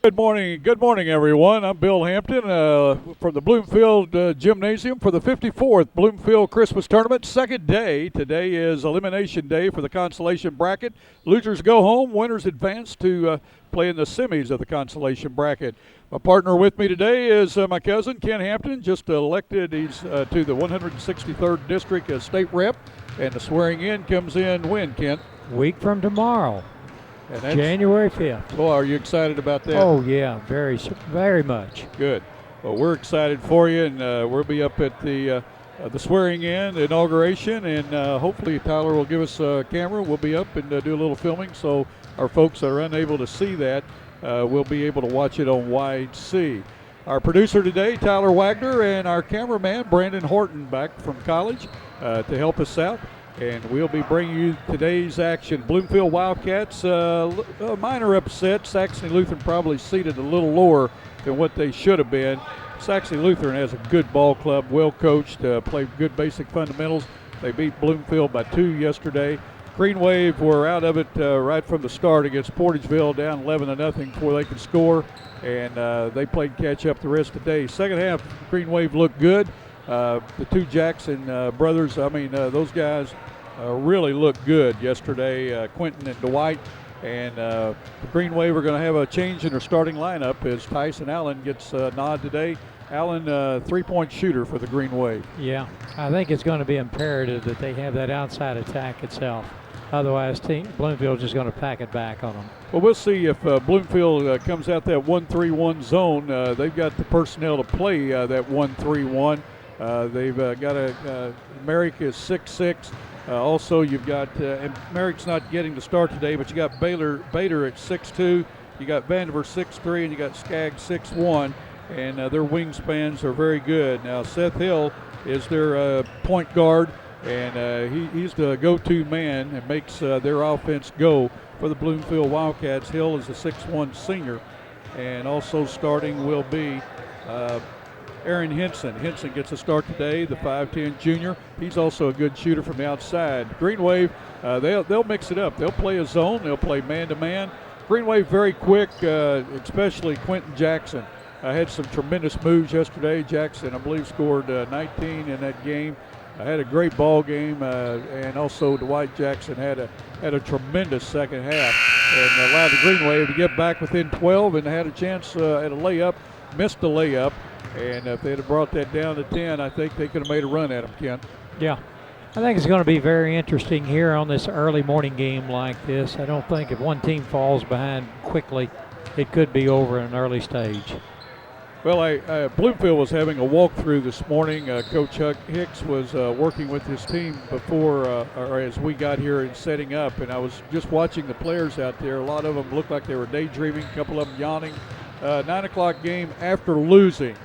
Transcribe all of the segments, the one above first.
Good morning, everyone. I'm Bill Hampton from the Bloomfield Gymnasium for the 54th Bloomfield Christmas Tournament. Second day. Today is elimination day for the consolation bracket. Losers go home. Winners advance to play in the semis of the consolation bracket. My partner with me today is my cousin, Ken Hampton, just elected. He's to the 163rd District as state rep, and the swearing in comes in when, Kent? Week from tomorrow. And January 5th. Well, are you excited about that? Oh, yeah, very much. Good. Well, we're excited for you, and we'll be up at the swearing in, the inauguration, and hopefully Tyler will give us a camera. We'll be up and do a little filming, so our folks that are unable to see that will be able to watch it on Wide C. Our producer today, Tyler Wagner, and our cameraman, Brandon Horton, back from college to help us out. And we'll be bringing you today's action. Bloomfield Wildcats, a minor upset. Saxony Lutheran probably seated a little lower than what they should have been. Saxony Lutheran has a good ball club, well coached, played good basic fundamentals. They beat Bloomfield by 2 yesterday. Green Wave were out of it right from the start against Portageville, down 11-0 before they could score, and they played catch up the rest of the day. Second half, Green Wave looked good. The two Jackson brothers, those guys really looked good yesterday, Quentin and Dwight. And the Green Wave are going to have a change in their starting lineup as Tyson Allen gets a nod today. Allen, three-point shooter for the Green Wave. Yeah, I think it's going to be imperative that they have that outside attack itself. Otherwise, Bloomfield's just going to pack it back on them. Well, we'll see if Bloomfield comes out that 1-3-1 zone. They've got the personnel to play that 1-3-1. They've got Merrick is 6'6". Also, you've got, and Merrick's not getting the start today, but you got Bader at 6'2". You got Vandiver 6'3", and you got Skaggs 6'1", and their wingspans are very good. Now, Seth Hill is their point guard, and he's the go-to man and makes their offense go for the Bloomfield Wildcats. Hill is a 6'1" senior, and also starting will be Aaron Henson. Henson gets a start today, the 5'10" junior. He's also a good shooter from the outside. Green Wave, they'll mix it up. They'll play a zone. They'll play man-to-man. Green Wave very quick, especially Quentin Jackson. Had some tremendous moves yesterday. Jackson, I believe, scored 19 in that game. Had a great ball game, and also Dwight Jackson had a tremendous second half and allowed the Green Wave to get back within 12 and had a chance at a layup, missed the layup. And if they'd have brought that down to 10, I think they could have made a run at them, Ken. Yeah. I think it's going to be very interesting here on this early morning game like this. I don't think if one team falls behind quickly, it could be over in an early stage. Well, Bloomfield was having a walkthrough this morning. Coach Hicks was working with his team before or as we got here and setting up, and I was just watching the players out there. A lot of them looked like they were daydreaming, a couple of them yawning. 9 o'clock game after losing,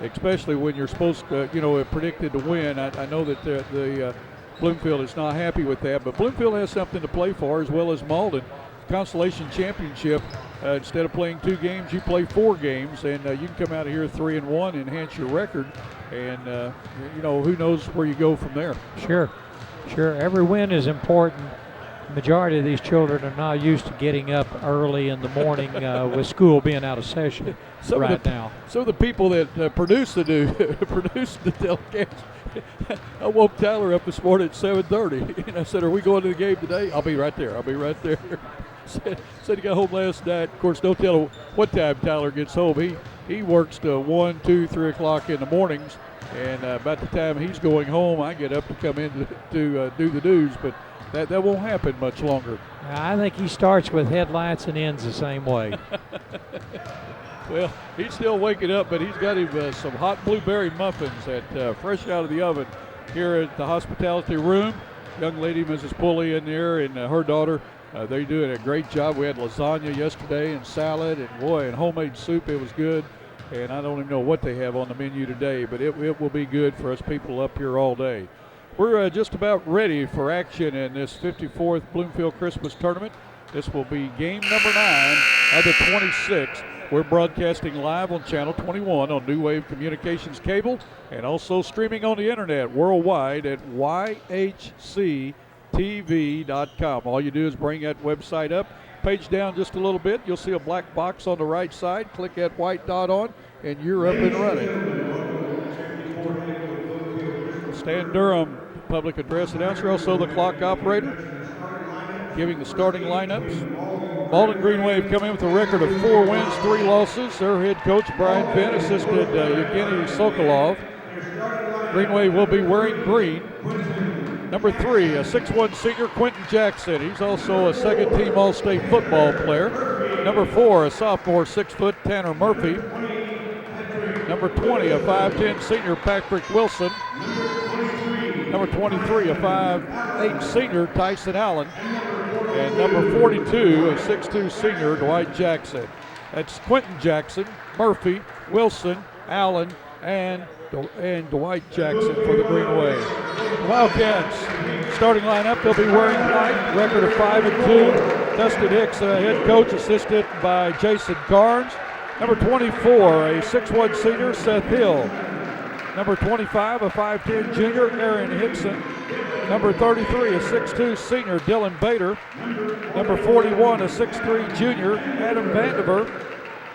especially when you're supposed to, predicted to win. I know that the Bloomfield is not happy with that, but Bloomfield has something to play for as well as Malden. Consolation Championship, instead of playing 2 games, you play 4 games, and you can come out of here 3-1, enhance your record, and, who knows where you go from there. Sure. Every win is important. The majority of these children are not used to getting up early in the morning with school being out of session now. Some of the people that produce the telecast, I woke Tyler up this morning at 7:30, and I said, "Are we going to the game today?" "I'll be right there." Said he got home last night. Of course, don't tell what time Tyler gets home. He works to 1, 2, 3 o'clock in the mornings, and about the time he's going home, I get up to come in to do the news, but that won't happen much longer. I think he starts with headlights and ends the same way. Well, he's still waking up, but he's got him some hot blueberry muffins that fresh out of the oven here at the hospitality room. Young lady, Mrs. Pulley, in there, and her daughter. They're doing a great job. We had lasagna yesterday and salad, and homemade soup. It was good, and I don't even know what they have on the menu today, but it will be good for us people up here all day. We're just about ready for action in this 54th Bloomfield Christmas Tournament. This will be game number 9 of the 26. We're broadcasting live on Channel 21 on New Wave Communications Cable and also streaming on the internet worldwide at yhc.com. BCTV.com. All you do is bring that website up, page down just a little bit. You'll see a black box on the right side. Click that white dot on, and you're up and running. Stan Durham, public address announcer, also the clock operator, giving the starting lineups. Malden Green Wave come in with a record of 4 wins, 3 losses. Their head coach, Brian Finn, assisted Evgeny Sokolov. Green Wave will be wearing green. Number 3, a 6'1 senior, Quentin Jackson. He's also a second-team All-State football player. Number 4, a sophomore, 6 foot, Tanner Murphy. Number 20, a 5'10 senior, Patrick Wilson. Number 23, a 5'8 senior, Tyson Allen. And number 42, a 6'2 senior, Dwight Jackson. That's Quentin Jackson, Murphy, Wilson, Allen, and Dwight Jackson for the Green Wave. Wildcats starting lineup, they'll be wearing white, record of 5-2. Dustin Hicks, head coach, assisted by Jason Carnes. Number 24, a 6'1 senior, Seth Hill. Number 25, a 5'10 junior, Aaron Hickson. Number 33, a 6'2 senior, Dylan Bader. Number 41, a 6'3 junior, Adam Vandiver.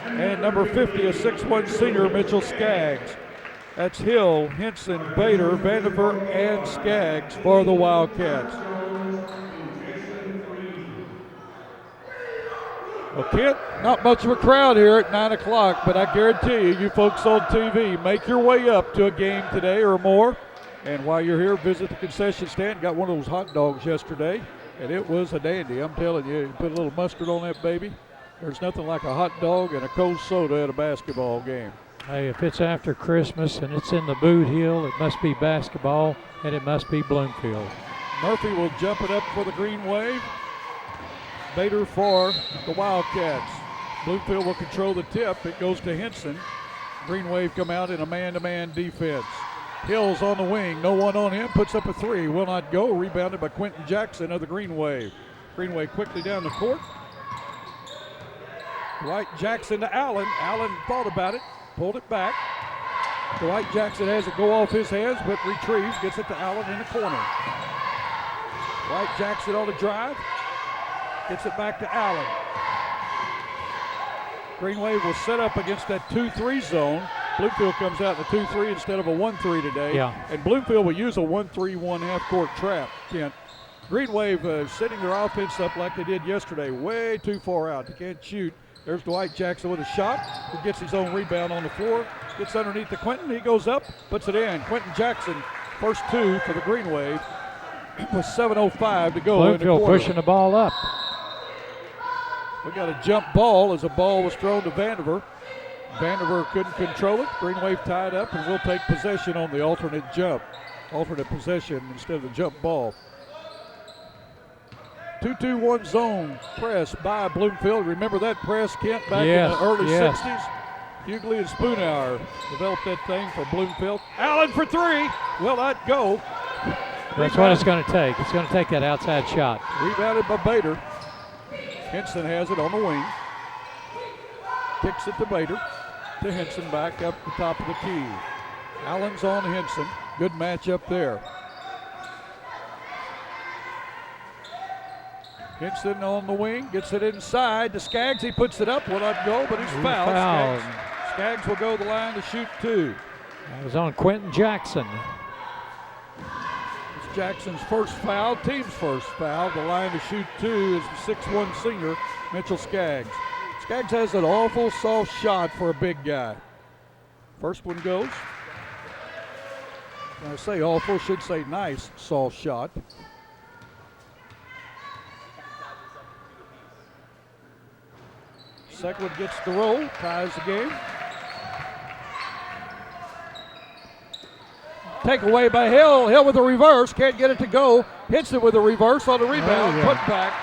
And number 50, a 6'1 senior, Mitchell Skaggs. That's Hill, Henson, Bader, Vandiver, and Skaggs for the Wildcats. Well, Kent, not much of a crowd here at 9 o'clock, but I guarantee you folks on TV, make your way up to a game today or more. And while you're here, visit the concession stand. Got one of those hot dogs yesterday, and it was a dandy. I'm telling you, you put a little mustard on that baby. There's nothing like a hot dog and a cold soda at a basketball game. Hey, if it's after Christmas and it's in the Boot Hill, it must be basketball, and it must be Bloomfield. Murphy will jump it up for the Green Wave. Bader for the Wildcats. Bloomfield will control the tip. It goes to Henson. Green Wave come out in a man-to-man defense. Hill's on the wing. No one on him. Puts up a 3. Will not go. Rebounded by Quentin Jackson of the Green Wave. Green Wave quickly down the court. Dwight Jackson to Allen. Allen thought about it. Pulled it back. Dwight Jackson has it go off his hands, but retrieves. Gets it to Allen in the corner. Dwight Jackson on the drive. Gets it back to Allen. Green Wave will set up against that 2-3 zone. Bloomfield comes out in the 2-3 instead of a 1-3 today. Yeah. And Bloomfield will use a 1-3-1 half-court trap, Kent. Green Wave setting their offense up like they did yesterday, way too far out. They can't shoot. There's Dwight Jackson with a shot. He gets his own rebound on the floor. Gets underneath to Quentin. He goes up, puts it in. Quentin Jackson, first 2 for the Green Wave with 7:05 to go. Bloomfield pushing the ball up. We got a jump ball as a ball was thrown to Vandiver. Vandiver couldn't control it. Green Wave tied up and will take possession on the alternate jump. Alternate possession instead of the jump ball. 2-2-1 zone press by Bloomfield. Remember that press, Kent, back in the early 60s? Hughley and Spoonhour developed that thing for Bloomfield. Allen for 3. Will not go. That's what it's going to take. It's going to take that outside shot. Rebounded by Bader. Henson has it on the wing. Kicks it to Bader. To Henson back up the top of the key. Allen's on Henson. Good matchup there. Henson on the wing. Gets it inside to Skaggs. He puts it up. Will not go, but he's fouled. Skaggs will go to the line to shoot 2. That was on Quentin Jackson. It's Jackson's first foul, team's first foul. The line to shoot 2 is the 6'1 senior, Mitchell Skaggs. Skaggs has an awful soft shot for a big guy. First one goes. When I say awful, should say nice soft shot. Second one gets the roll, ties the game. Take away by Hill. Hill with a reverse, can't get it to go. Hits it with a reverse on the rebound, put back.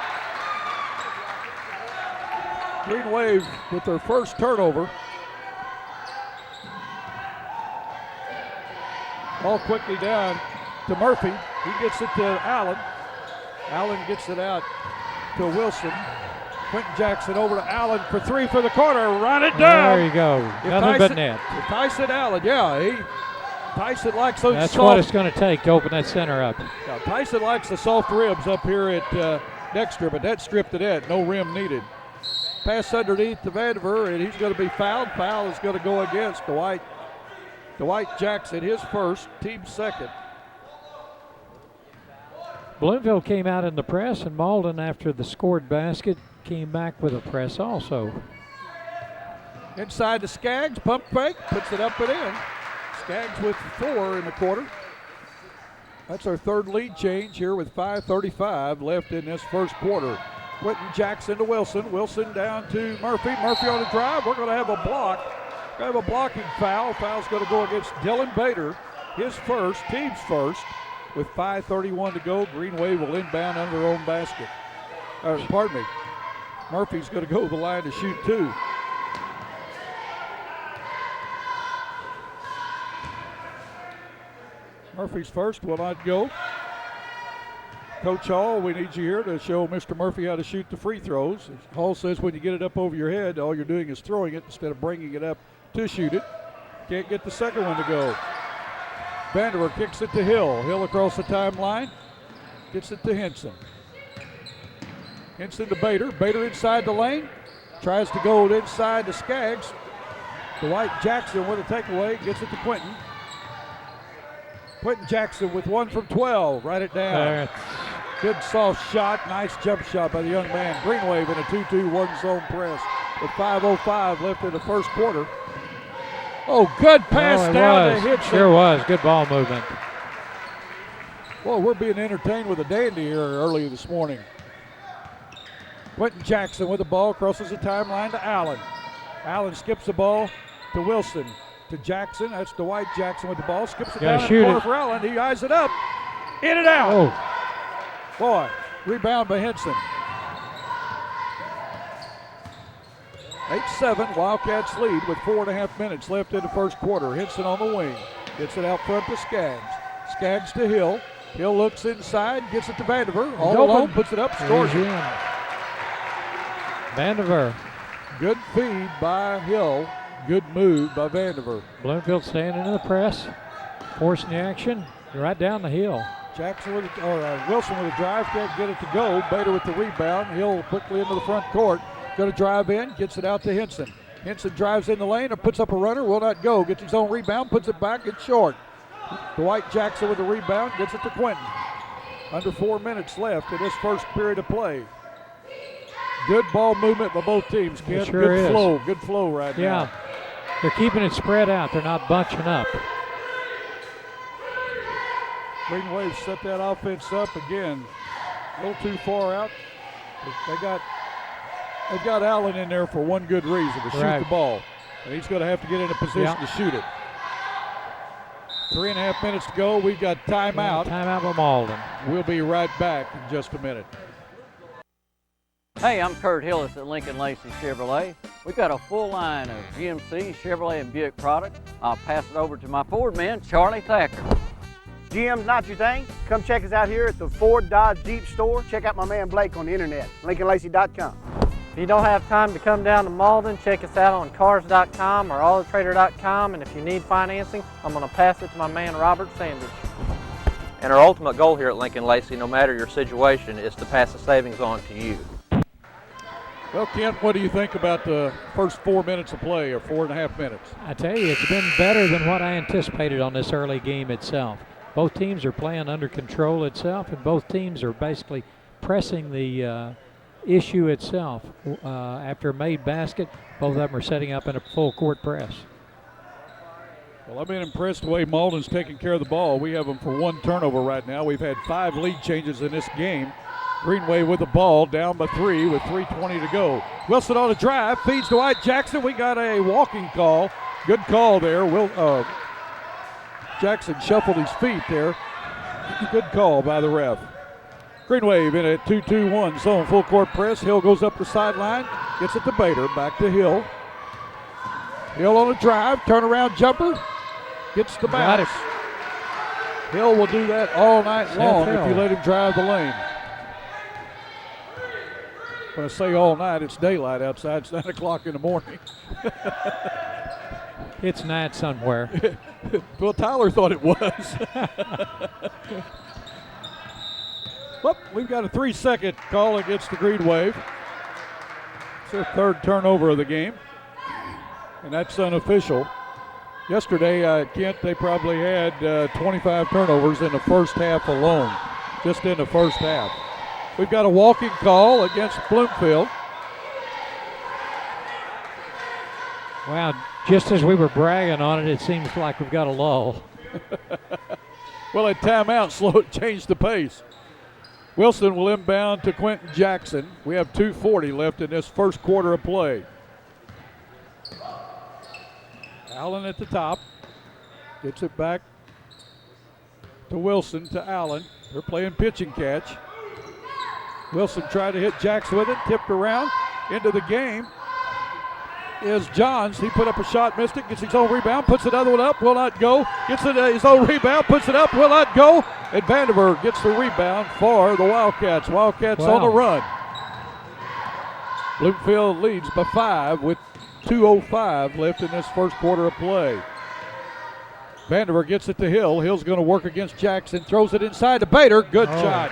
Green Wave with their first turnover. Ball quickly down to Murphy. He gets it to Allen. Allen gets it out to Wilson. Quentin Jackson over to Allen for 3 for the corner. Run it down. There you go. Nothing but net. Tyson Allen, yeah. Tyson likes those That's soft. what it's going to take to open that center up. Now, Tyson likes the soft ribs up here at Dexter, but that stripped it at. No rim needed. Pass underneath to Vandiver, and he's going to be fouled. Foul is going to go against Dwight Jackson, his first, team second. Bloomfield came out in the press, and Malden, after the scored basket, came back with a press also. Inside to Skaggs, pump fake, puts it up and in. Skaggs with 4 in the quarter. That's our third lead change here with 5:35 left in this first quarter. Quentin Jackson to Wilson. Wilson down to Murphy. Murphy on the drive. We're going to have a block. We're going to have a blocking foul. Foul's going to go against Dylan Bader. His first, team's first. With 5:31 to go, Green Wave will inbound under their own basket. Pardon me. Murphy's going to go to the line to shoot 2. Murphy's first will not go. Coach Hall, we need you here to show Mr. Murphy how to shoot the free throws. Hall says when you get it up over your head, all you're doing is throwing it instead of bringing it up to shoot it. Can't get the second one to go. Vandiver kicks it to Hill. Hill across the timeline. Gets it to Henson. Henson to Bader. Bader inside the lane. Tries to go inside to Skaggs. Dwight Jackson with a takeaway. Gets it to Quentin. Quentin Jackson with 1 from 12. Write it down. Good soft shot. Nice jump shot by the young man. Green Wave in a 2-2-1 zone press with 5:05 left in the first quarter. Oh, good pass down to Henson. Sure was. Good ball movement. Well, we're being entertained with a dandy here early this morning. Quentin Jackson with the ball, crosses the timeline to Allen. Allen skips the ball to Wilson. To Jackson, that's Dwight Jackson with the ball. Skips it down in the corner for Allen. He eyes it up. In and out. Oh. Boy, rebound by Henson. 8-7, Wildcats lead with 4.5 minutes left in the first quarter. Henson on the wing. Gets it out front to Skaggs. Skaggs to Hill. Hill looks inside, gets it to Vandiver. All alone, puts it up, scores it. Vandiver. Good feed by Hill. Good move by Vandiver. Bloomfield staying in the press, forcing the action right down the hill. Jackson with Wilson with a drive, can't get it to go. Bader with the rebound. Hill quickly into the front court. Going to drive in, gets it out to Henson. Henson drives in the lane or puts up a runner, will not go. Gets his own rebound, puts it back, it's short. Dwight Jackson with the rebound, gets it to Quentin. Under 4 minutes left in this first period of play. Good ball movement by both teams, Ken. It sure Good flow right now. Yeah, they're keeping it spread out. They're not bunching up. Green Wave set that offense up again. A little too far out. They've got Allen in there for one good reason, to shoot the ball. And he's going to have to get in a position to shoot it. 3.5 minutes to go. We've got timeout. Timeout by Malden. We'll be right back in just a minute. Hey, I'm Kurt Hillis at Lincoln Lacey Chevrolet. We've got a full line of GMC, Chevrolet, and Buick products. I'll pass it over to my Ford man, Charlie Thacker. GM's not your thing? Come check us out here at the Ford Dodge Jeep store. Check out my man Blake on the internet, LincolnLacey.com. If you don't have time to come down to Malden, check us out on cars.com or autotrader.com, and if you need financing, I'm going to pass it to my man Robert Sanders. And our ultimate goal here at Lincoln Lacey, no matter your situation, is to pass the savings on to you. Well, Kent, what do you think about the first 4 minutes of play, or 4.5 minutes? I tell you, it's been better than what I anticipated on this early game itself. Both teams are playing under control itself, and both teams are basically pressing the issue itself. After a made basket, both of them are setting up in a full court press. Well, I've been impressed the way Malden's taking care of the ball. We have them for 1 turnover right now. We've had 5 lead changes in this game. Green Wave with the ball, down by 3 with 3:20 to go. Wilson on a drive, feeds Dwight Jackson. We got a walking call. Good call there. Jackson shuffled his feet there. Good call by the ref. Green Wave in a 2-2-1 zone, full court press. Hill goes up the sideline, gets it to Bader, back to Hill. Hill on a drive, turnaround jumper, gets the bounce. Hill will do that all night long if you let him drive the lane. When I say all night, it's daylight outside. It's 9 o'clock in the morning. It's not somewhere. Well, Tyler thought it was. Well, we've got a 3-second call against the Green Wave. It's their third turnover of the game, and that's unofficial. Yesterday, Kent, they probably had 25 turnovers in the first half alone, just in the first half. We've got a walking call against Bloomfield. Wow, just as we were bragging on it, it seems like we've got a lull. Well, a timeout changed the pace. Wilson will inbound to Quentin Jackson. We have 2:40 left in this first quarter of play. Allen at the top. Gets it back to Wilson, to Allen. They're playing pitch and catch. Wilson tried to hit Jackson with it, tipped around. Into the game is Johns. He put up a shot, missed it, gets his own rebound, puts another one up, will not go. Gets it, his own rebound, puts it up, will not go. And Vanderberg gets the rebound for the Wildcats. Wildcats on the run. Bloomfield leads by 5 with 2:05 left in this first quarter of play. Vanderberg gets it to Hill. Hill's going to work against Jackson, throws it inside to Bader. Good shot.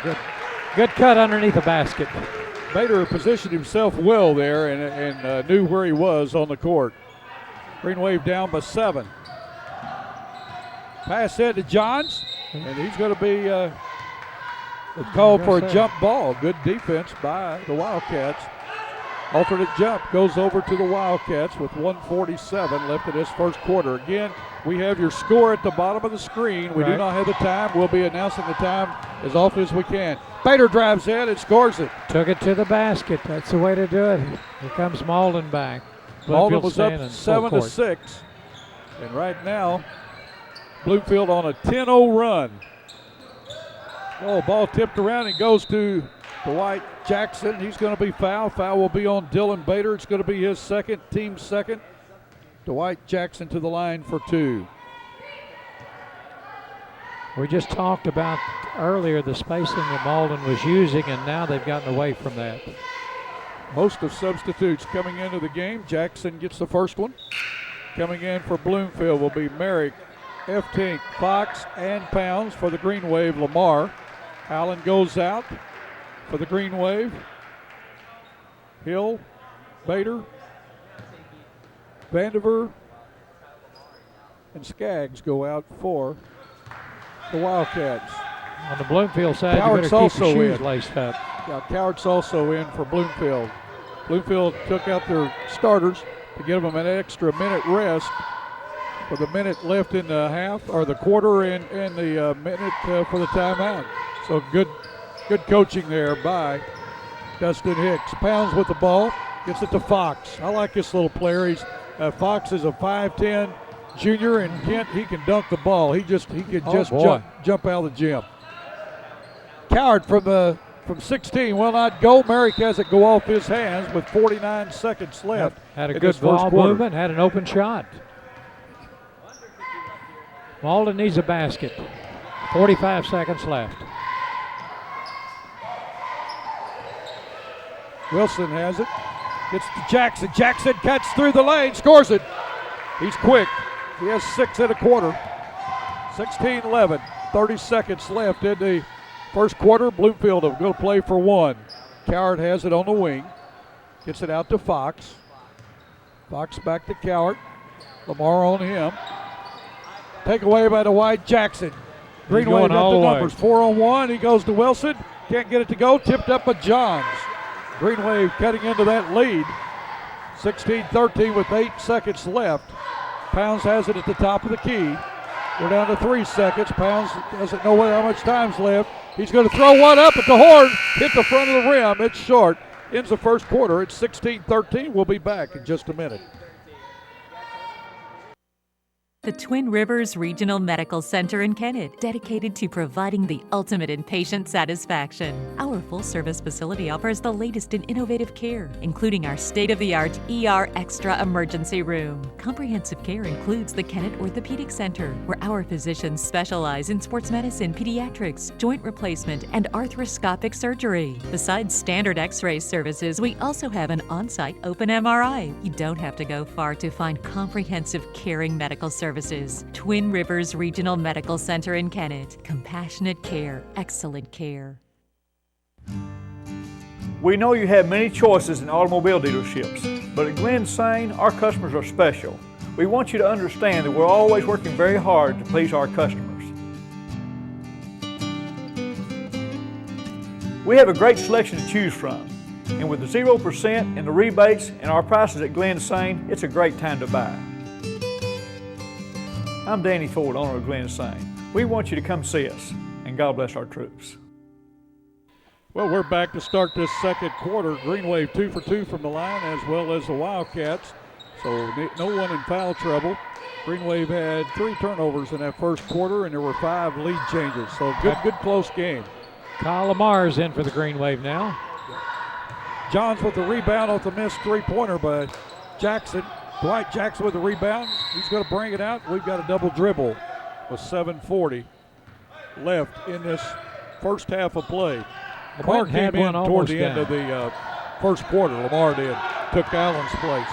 Good cut underneath the basket. Bader positioned himself well there and knew where he was on the court. Green Wave down by 7. Pass head to Johns, and he's going to be called for a jump ball. Good defense by the Wildcats. Alternate jump goes over to the Wildcats with 1:47 left in this first quarter. Again, we have your score at the bottom of the screen. We do not have the time. We'll be announcing the time as often as we can. Bader drives in and scores it. Took it to the basket. That's the way to do it. Here comes Malden back. Malden was up 7-6. And right now, Bloomfield on a 10-0 run. Oh, ball tipped around and goes to Dwight Jackson. He's going to be fouled. Foul will be on Dylan Bader. It's going to be his second, team second. Dwight Jackson to the line for 2. We just talked about earlier the spacing that Malden was using, and now they've gotten away from that. Most of substitutes coming into the game. Jackson gets the first one. Coming in for Bloomfield will be Merrick, Eftink, Fox, and Pounds. For the Green Wave, Lamar. Allen goes out for the Green Wave. Hill, Bader, Vandiver, and Skaggs go out for the Wildcats. On the Bloomfield side, Coward's you better keep also your shoes in. laced up. Yeah, Coward's also in for Bloomfield. Bloomfield took out their starters to give them an extra minute rest with a minute left in the half, or the quarter, and the minute for the timeout. So good coaching there by Dustin Hicks. Pounds with the ball, gets it to Fox. I like this little player. Fox is a 5'10" junior, and Kent, he can dunk the ball. He can just jump out of the gym. Coward from 16 will not go. Merrick has it go off his hands with 49 seconds left. Had a good ball movement, had an open shot. Malden needs a basket. 45 seconds left. Wilson has it. Gets to Jackson. Jackson cuts through the lane, scores it. He's quick. He has 6 in a quarter. 16-11. 30 seconds left in the first quarter. Bloomfield are going to play for 1. Coward has it on the wing. Gets it out to Fox. Fox back to Coward. Lamar on him. Take away by Dwight Jackson. Green Wave got the numbers. 4-on-1. He goes to Wilson. Can't get it to go. Tipped up by Johns. Green Wave cutting into that lead. 16-13 with 8 seconds left. Pounds has it at the top of the key. We're down to 3 seconds. Pounds doesn't know how much time's left. He's going to throw one up at the horn. Hit the front of the rim. It's short. Ends the first quarter. It's 16-13. We'll be back in just a minute. The Twin Rivers Regional Medical Center in Kennett, dedicated to providing the ultimate in patient satisfaction. Our full-service facility offers the latest in innovative care, including our state-of-the-art ER Extra emergency room. Comprehensive care includes the Kennett Orthopedic Center, where our physicians specialize in sports medicine, pediatrics, joint replacement, and arthroscopic surgery. Besides standard X-ray services, we also have an on-site open MRI. You don't have to go far to find comprehensive caring medical services. Twin Rivers Regional Medical Center in Kennett. Compassionate care, excellent care. We know you have many choices in automobile dealerships, but at Glen Sane, our customers are special. We want you to understand that we're always working very hard to please our customers. We have a great selection to choose from, and with the 0% and the rebates and our prices at Glen Sane, it's a great time to buy. I'm Danny Ford, owner of Glen Sane. We want you to come see us, and God bless our troops. Well, we're back to start this second quarter. Green Wave 2 for 2 from the line, as well as the Wildcats. So no one in foul trouble. Green Wave had 3 turnovers in that first quarter, and there were 5 lead changes. So good close game. Kyle Lamar's in for the Green Wave now. Johns with the rebound off the missed three-pointer by Jackson. Dwight Jackson with the rebound. He's going to bring it out. We've got a double dribble with 7:40 left in this first half of play. Lamar came in toward the end of the first quarter. Lamar did. Took Allen's place.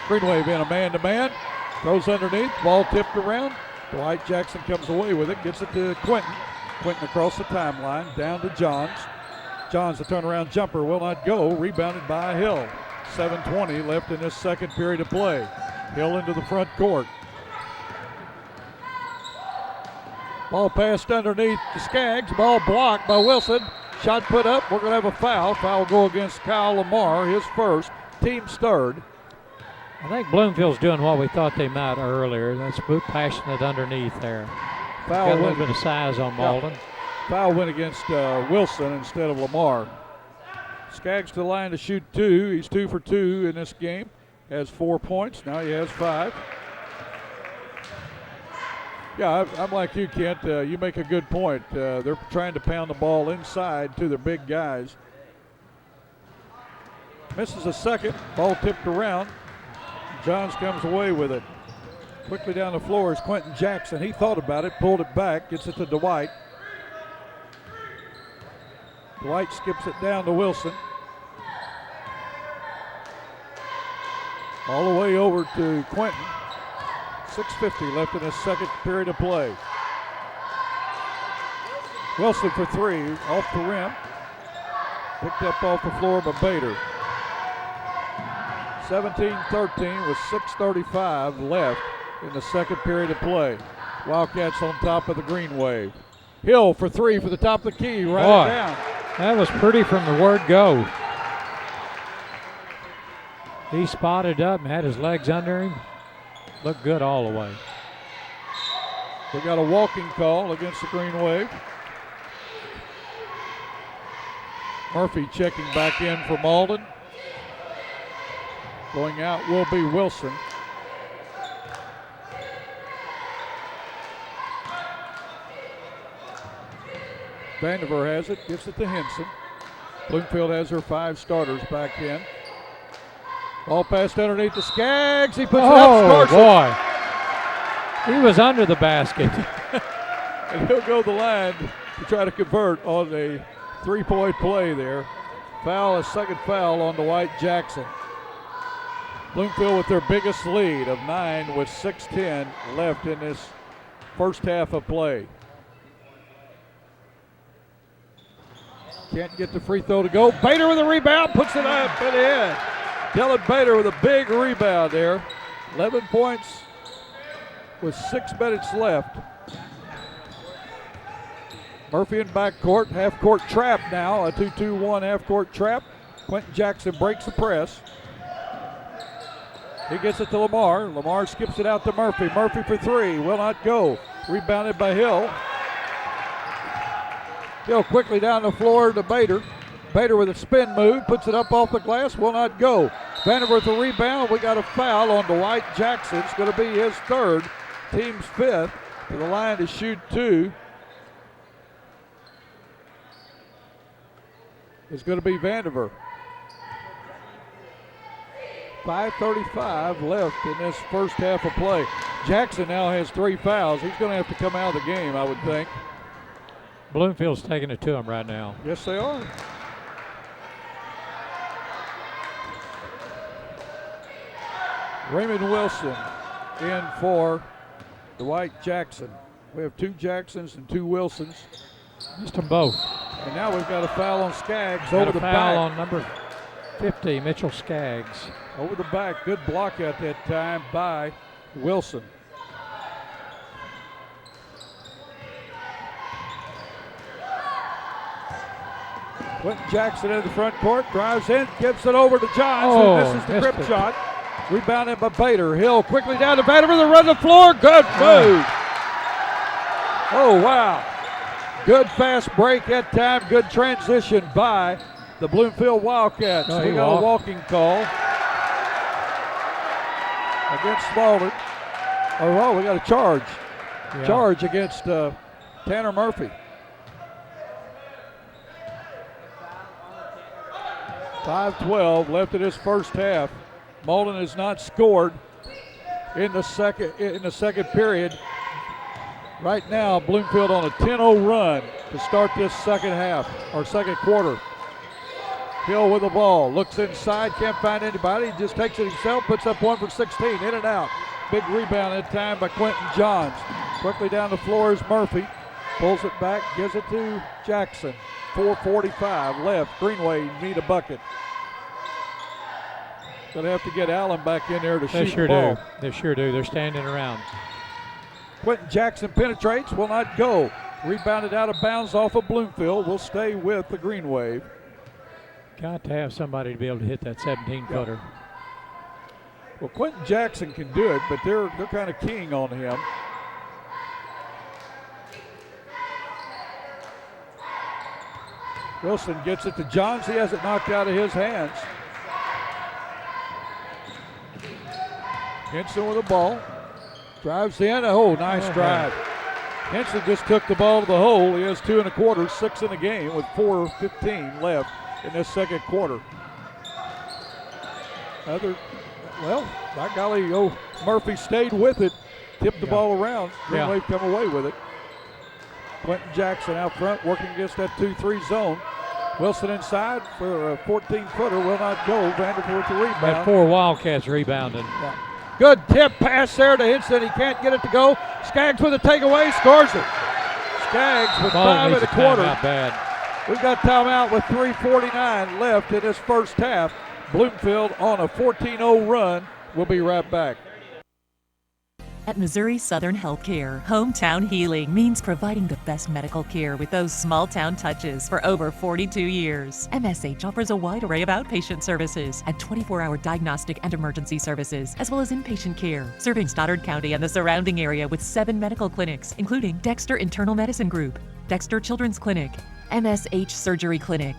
Green Wave in a man-to-man. Throws underneath. Ball tipped around. Dwight Jackson comes away with it. Gets it to Quentin. Quentin across the timeline. Down to Johns. Johns, the turnaround jumper will not go. Rebounded by Hill. 7:20 left in this second period of play. Hill into the front court. Ball passed underneath to Skaggs. Ball blocked by Wilson. Shot put up. We're going to have a foul. Foul will go against Kyle Lamar, his first. Team's third. I think Bloomfield's doing what we thought they might earlier. That's passionate underneath there. Foul got a little bit of size on Malden. Foul went against Wilson instead of Lamar. Skaggs to the line to shoot 2. He's 2 for 2 in this game. Has 4 points. Now he has 5. Yeah, I'm like you, Kent. You make a good point. They're trying to pound the ball inside to their big guys. Misses a second. Ball tipped around. Johns comes away with it. Quickly down the floor is Quentin Jackson. He thought about it, pulled it back, gets it to Dwight. Dwight skips it down to Wilson. All the way over to Quentin. 6:50 left in this second period of play. Wilson for 3, off the rim. Picked up off the floor by Bader. 17-13 with 6:35 left in the second period of play. Wildcats on top of the Green Wave. Hill for 3 for the top of the key, right it down. That was pretty from the word go. He spotted up and had his legs under him. Looked good all the way. We got a walking call against the Green Wave. Murphy checking back in for Malden. Going out will be Wilson. Vandiver has it, gives it to Henson. Bloomfield has her 5 starters back in. Ball passed underneath the Skaggs. He puts it up. Boy. He was under the basket. And he'll go to the line to try to convert on a 3-point play there. Foul, a second foul on Dwight Jackson. Bloomfield with their biggest lead of 9 with 6:10 left in this first half of play. Can't get the free throw to go. Bader with a rebound, puts it up and in. Dylan Bader with a big rebound there. 11 points with 6 minutes left. Murphy in backcourt, half-court trap now, a 2-2-1 half-court trap. Quentin Jackson breaks the press. He gets it to Lamar. Lamar skips it out to Murphy. Murphy for 3, will not go. Rebounded by Hill. Hill quickly down the floor to Bader. Bader with a spin move, puts it up off the glass, will not go. Vanderbilt with the rebound. We got a foul on Dwight Jackson. It's going to be his third, team's fifth. To the line to shoot 2. It's going to be Vanderbilt. 5:35 left in this first half of play. Jackson now has 3 fouls. He's going to have to come out of the game, I would think. Bloomfield's taking it to him right now. Yes, they are. Raymond Wilson in for Dwight Jackson. We have 2 Jacksons and 2 Wilsons. Missed them both. And now we've got a foul on Skaggs Got over a the foul back. on number 50, Mitchell Skaggs. Over the back. Good block at that time by Wilson. Quentin Jackson in the front court, drives in, gives it over to Johns, Oh, who misses the missed grip it. shot. Rebounded by Bader. Hill quickly down to Vanderbilt, they run the floor. Good move. Oh, wow. Good fast break that time. Good transition by the Bloomfield Wildcats. Oh, he We got a walked. walking call against Malden. Oh, we got a charge. Yeah. Charge against Tanner Murphy. 5:12 left in this first half. Malden has not scored in the second period. Right now, Bloomfield on a 10-0 run to start this second half, or second quarter. Hill with the ball, looks inside, can't find anybody, just takes it himself, puts up 1 for 16, in and out. Big rebound that time by Quentin Johns. Quickly down the floor is Murphy, pulls it back, gives it to Jackson. 4:45 left, Greenway need a bucket. Gonna have to get Allen back in there to They shoot sure the ball. do. They sure do. They're standing around. Quentin Jackson penetrates, will not go. Rebounded out of bounds off of Bloomfield. Will stay with the Green Wave. Got to have somebody to be able to hit that 17-footer. Well, Quentin Jackson can do it, but they're kind of keying on him. Wilson gets it to Johns. He has it knocked out of his hands. Henson with the ball. Drives in. Oh, nice drive. Henson just took the ball to the hole. He has 2 1/4, 6 in the game with 4:15 left in this second quarter. Well, by golly, Murphy stayed with it, tipped the ball around. Green Wave come away with it. Quentin Jackson out front working against that 2-3 zone. Wilson inside for a 14-footer, will not go. Vanderbilt with the rebound. Had 4 Wildcats rebounding. Yeah. Good tip pass there to Henson. He can't get it to go. Skaggs with a takeaway, scores it. Skaggs with 5 1/4. Not bad. We've got timeout with 3:49 left in this first half. Bloomfield on a 14-0 run. We'll be right back. At Missouri Southern Healthcare, hometown healing means providing the best medical care with those small town touches for over 42 years. MSH offers a wide array of outpatient services and 24-hour diagnostic and emergency services, as well as inpatient care, serving Stoddard County and the surrounding area with 7 medical clinics, including Dexter Internal Medicine Group, Dexter Children's Clinic, MSH Surgery Clinic,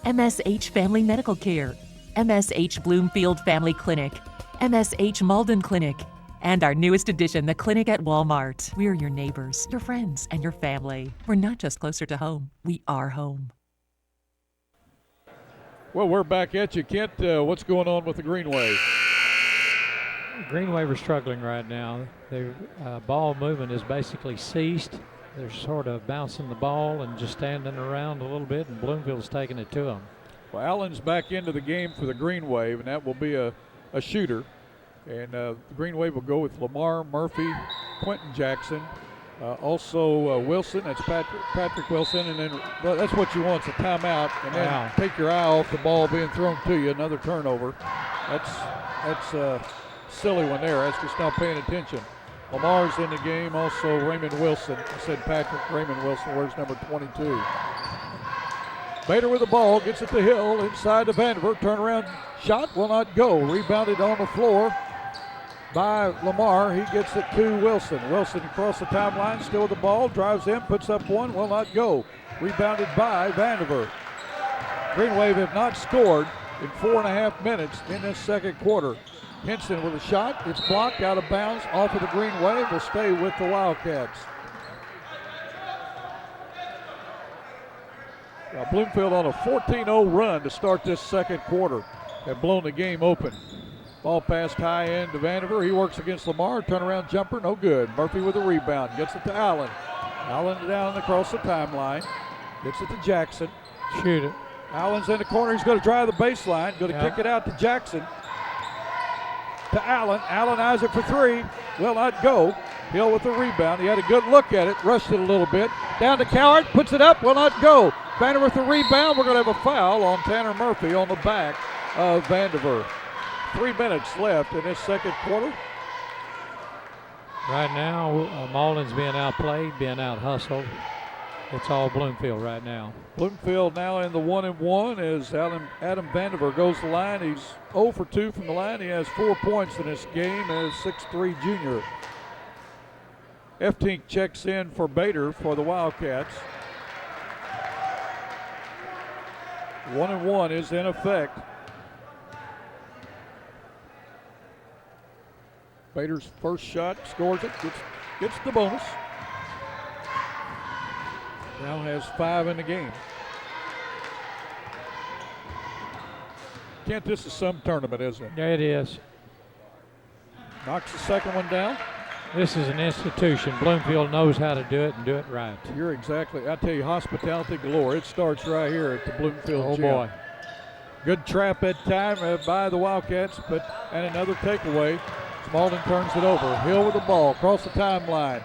MSH Family Medical Care, MSH Bloomfield Family Clinic, MSH Malden Clinic, and our newest addition, the clinic at Walmart. We're your neighbors, your friends, and your family. We're not just closer to home, we are home. Well, we're back at you, Kent. What's going on with the Green Wave? Green Wave are struggling right now. Their ball movement is basically ceased. They're sort of bouncing the ball and just standing around a little bit, and Bloomfield's taking it to them. Well, Allen's back into the game for the Green Wave, and that will be a shooter. And the Green Wave will go with Lamar, Murphy, Quentin Jackson, also Wilson. That's Patrick Wilson. And then that's what you want, is a timeout. And then take your eye off the ball being thrown to you, another turnover. That's a silly one there. That's just not paying attention. Lamar's in the game, also Raymond Wilson. I said Patrick Raymond Wilson, where's number 22. Bader with the ball, gets it to Hill, inside to Vanderbilt. Turnaround shot will not go. Rebounded on the floor by Lamar. He gets it to Wilson. Wilson across the timeline, still with the ball, drives in, puts up 1, will not go. Rebounded by Vanderbilt. Green Wave have not scored in 4.5 minutes in this second quarter. Henson with a shot. It's blocked out of bounds off of the Green Wave. Will stay with the Wildcats. Now Bloomfield on a 14-0 run to start this second quarter. Have blown the game open. Ball passed high end to Vandiver. He works against Lamar. Turnaround jumper, no good. Murphy with a rebound. Gets it to Allen. Allen down across the timeline. Gets it to Jackson. Shoot it. Allen's in the corner. He's going to drive the baseline. Going to kick it out to Jackson. To Allen. Allen eyes it for three. Will not go. Hill with the rebound. He had a good look at it. Rushed it a little bit. Down to Coward. Puts it up. Will not go. Vandiver with the rebound. We're going to have a foul on Tanner Murphy on the back of Vandiver. 3 minutes left in this second quarter. Right now, Malden's being outplayed, being out hustled. It's all Bloomfield right now. Bloomfield now in the 1-1 as Adam Vandiver goes to the line. He's 0 for 2 from the line. He has 4 points in this game as 6'3" junior. Eftink checks in for Bader for the Wildcats. 1-1 is in effect. Bader's first shot, scores it, gets the bonus. Now has 5 in the game. Kent, this is some tournament, isn't it? Yeah, it is. Knocks the second one down. This is an institution. Bloomfield knows how to do it and do it right. You're exactly, I tell you, hospitality galore. It starts right here at the Bloomfield gym. Boy. Good trap at time by the Wildcats, and another takeaway. Malden turns it over. Hill with the ball across the timeline.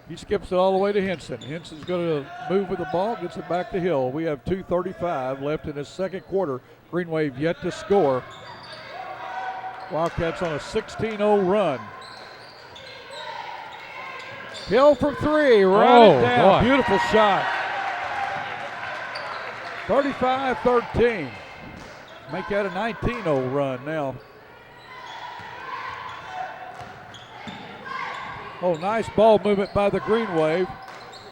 He skips it all the way to Henson. Henson's going to move with the ball, gets it back to Hill. We have 2:35 left in this second quarter. Green Wave yet to score. Wildcats on a 16-0 run. Hill from three, right it down. Boy. Beautiful shot. 35-13. Make that a 19-0 run now. Oh, nice ball movement by the Green Wave.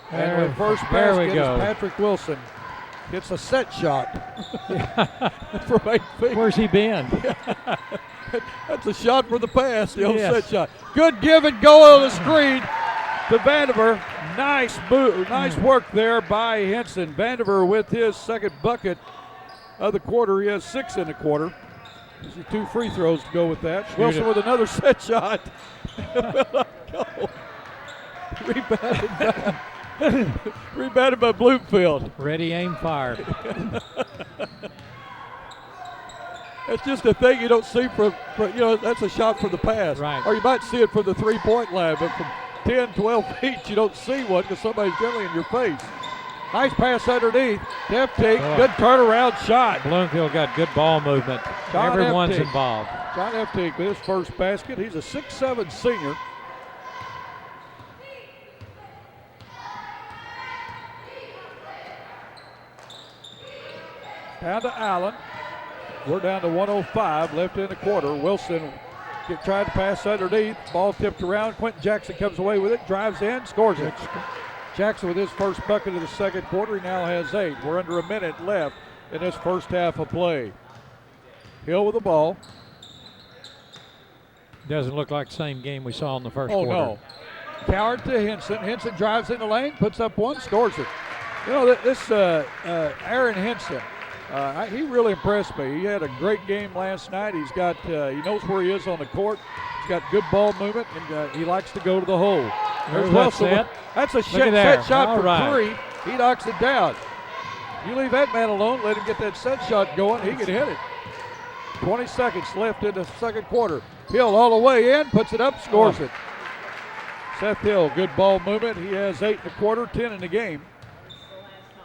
And the first basket is Patrick Wilson. Gets a set shot from 8 feet. Where's he been? That's a shot for the pass, the old set shot. Good give and go on the screen to Vandiver. Nice move, nice work there by Henson. Vandiver with his second bucket of the quarter. He has 6 in the quarter. There's 2 free throws to go with that. Wilson with another set shot. Rebounded by Bloomfield. Ready, aim, fire. That's just a thing you don't see from that's a shot from the pass. Right. Or you might see it from the 3-point line, but from 10, 12 feet you don't see one because somebody's generally in your face. Nice pass underneath. Eftink, good turnaround shot. Bloomfield got good ball movement. Everyone's involved. John Eftink with his first basket. He's a 6'7" senior. Down to Allen. We're down to 1:05 left in the quarter. Wilson tried to pass underneath. Ball tipped around. Quentin Jackson comes away with it, drives in, scores it. Jackson with his first bucket of the second quarter. He now has 8. We're under a minute left in this first half of play. Hill with the ball. Doesn't look like the same game we saw in the first quarter. Oh, no. Coward to Henson. Henson drives in the lane, puts up one, scores it. You know, this Aaron Henson, he really impressed me. He had a great game last night. He's got, he knows where he is on the court. He's got good ball movement, and he likes to go to the hole. There's Wilson. That's a set shot for 3. He knocks it down. You leave that man alone, let him get that set shot going, he can hit it. 20 seconds left in the second quarter. Hill all the way in, puts it up, scores it. Seth Hill, good ball movement. He has 8 in the quarter, 10 in the game.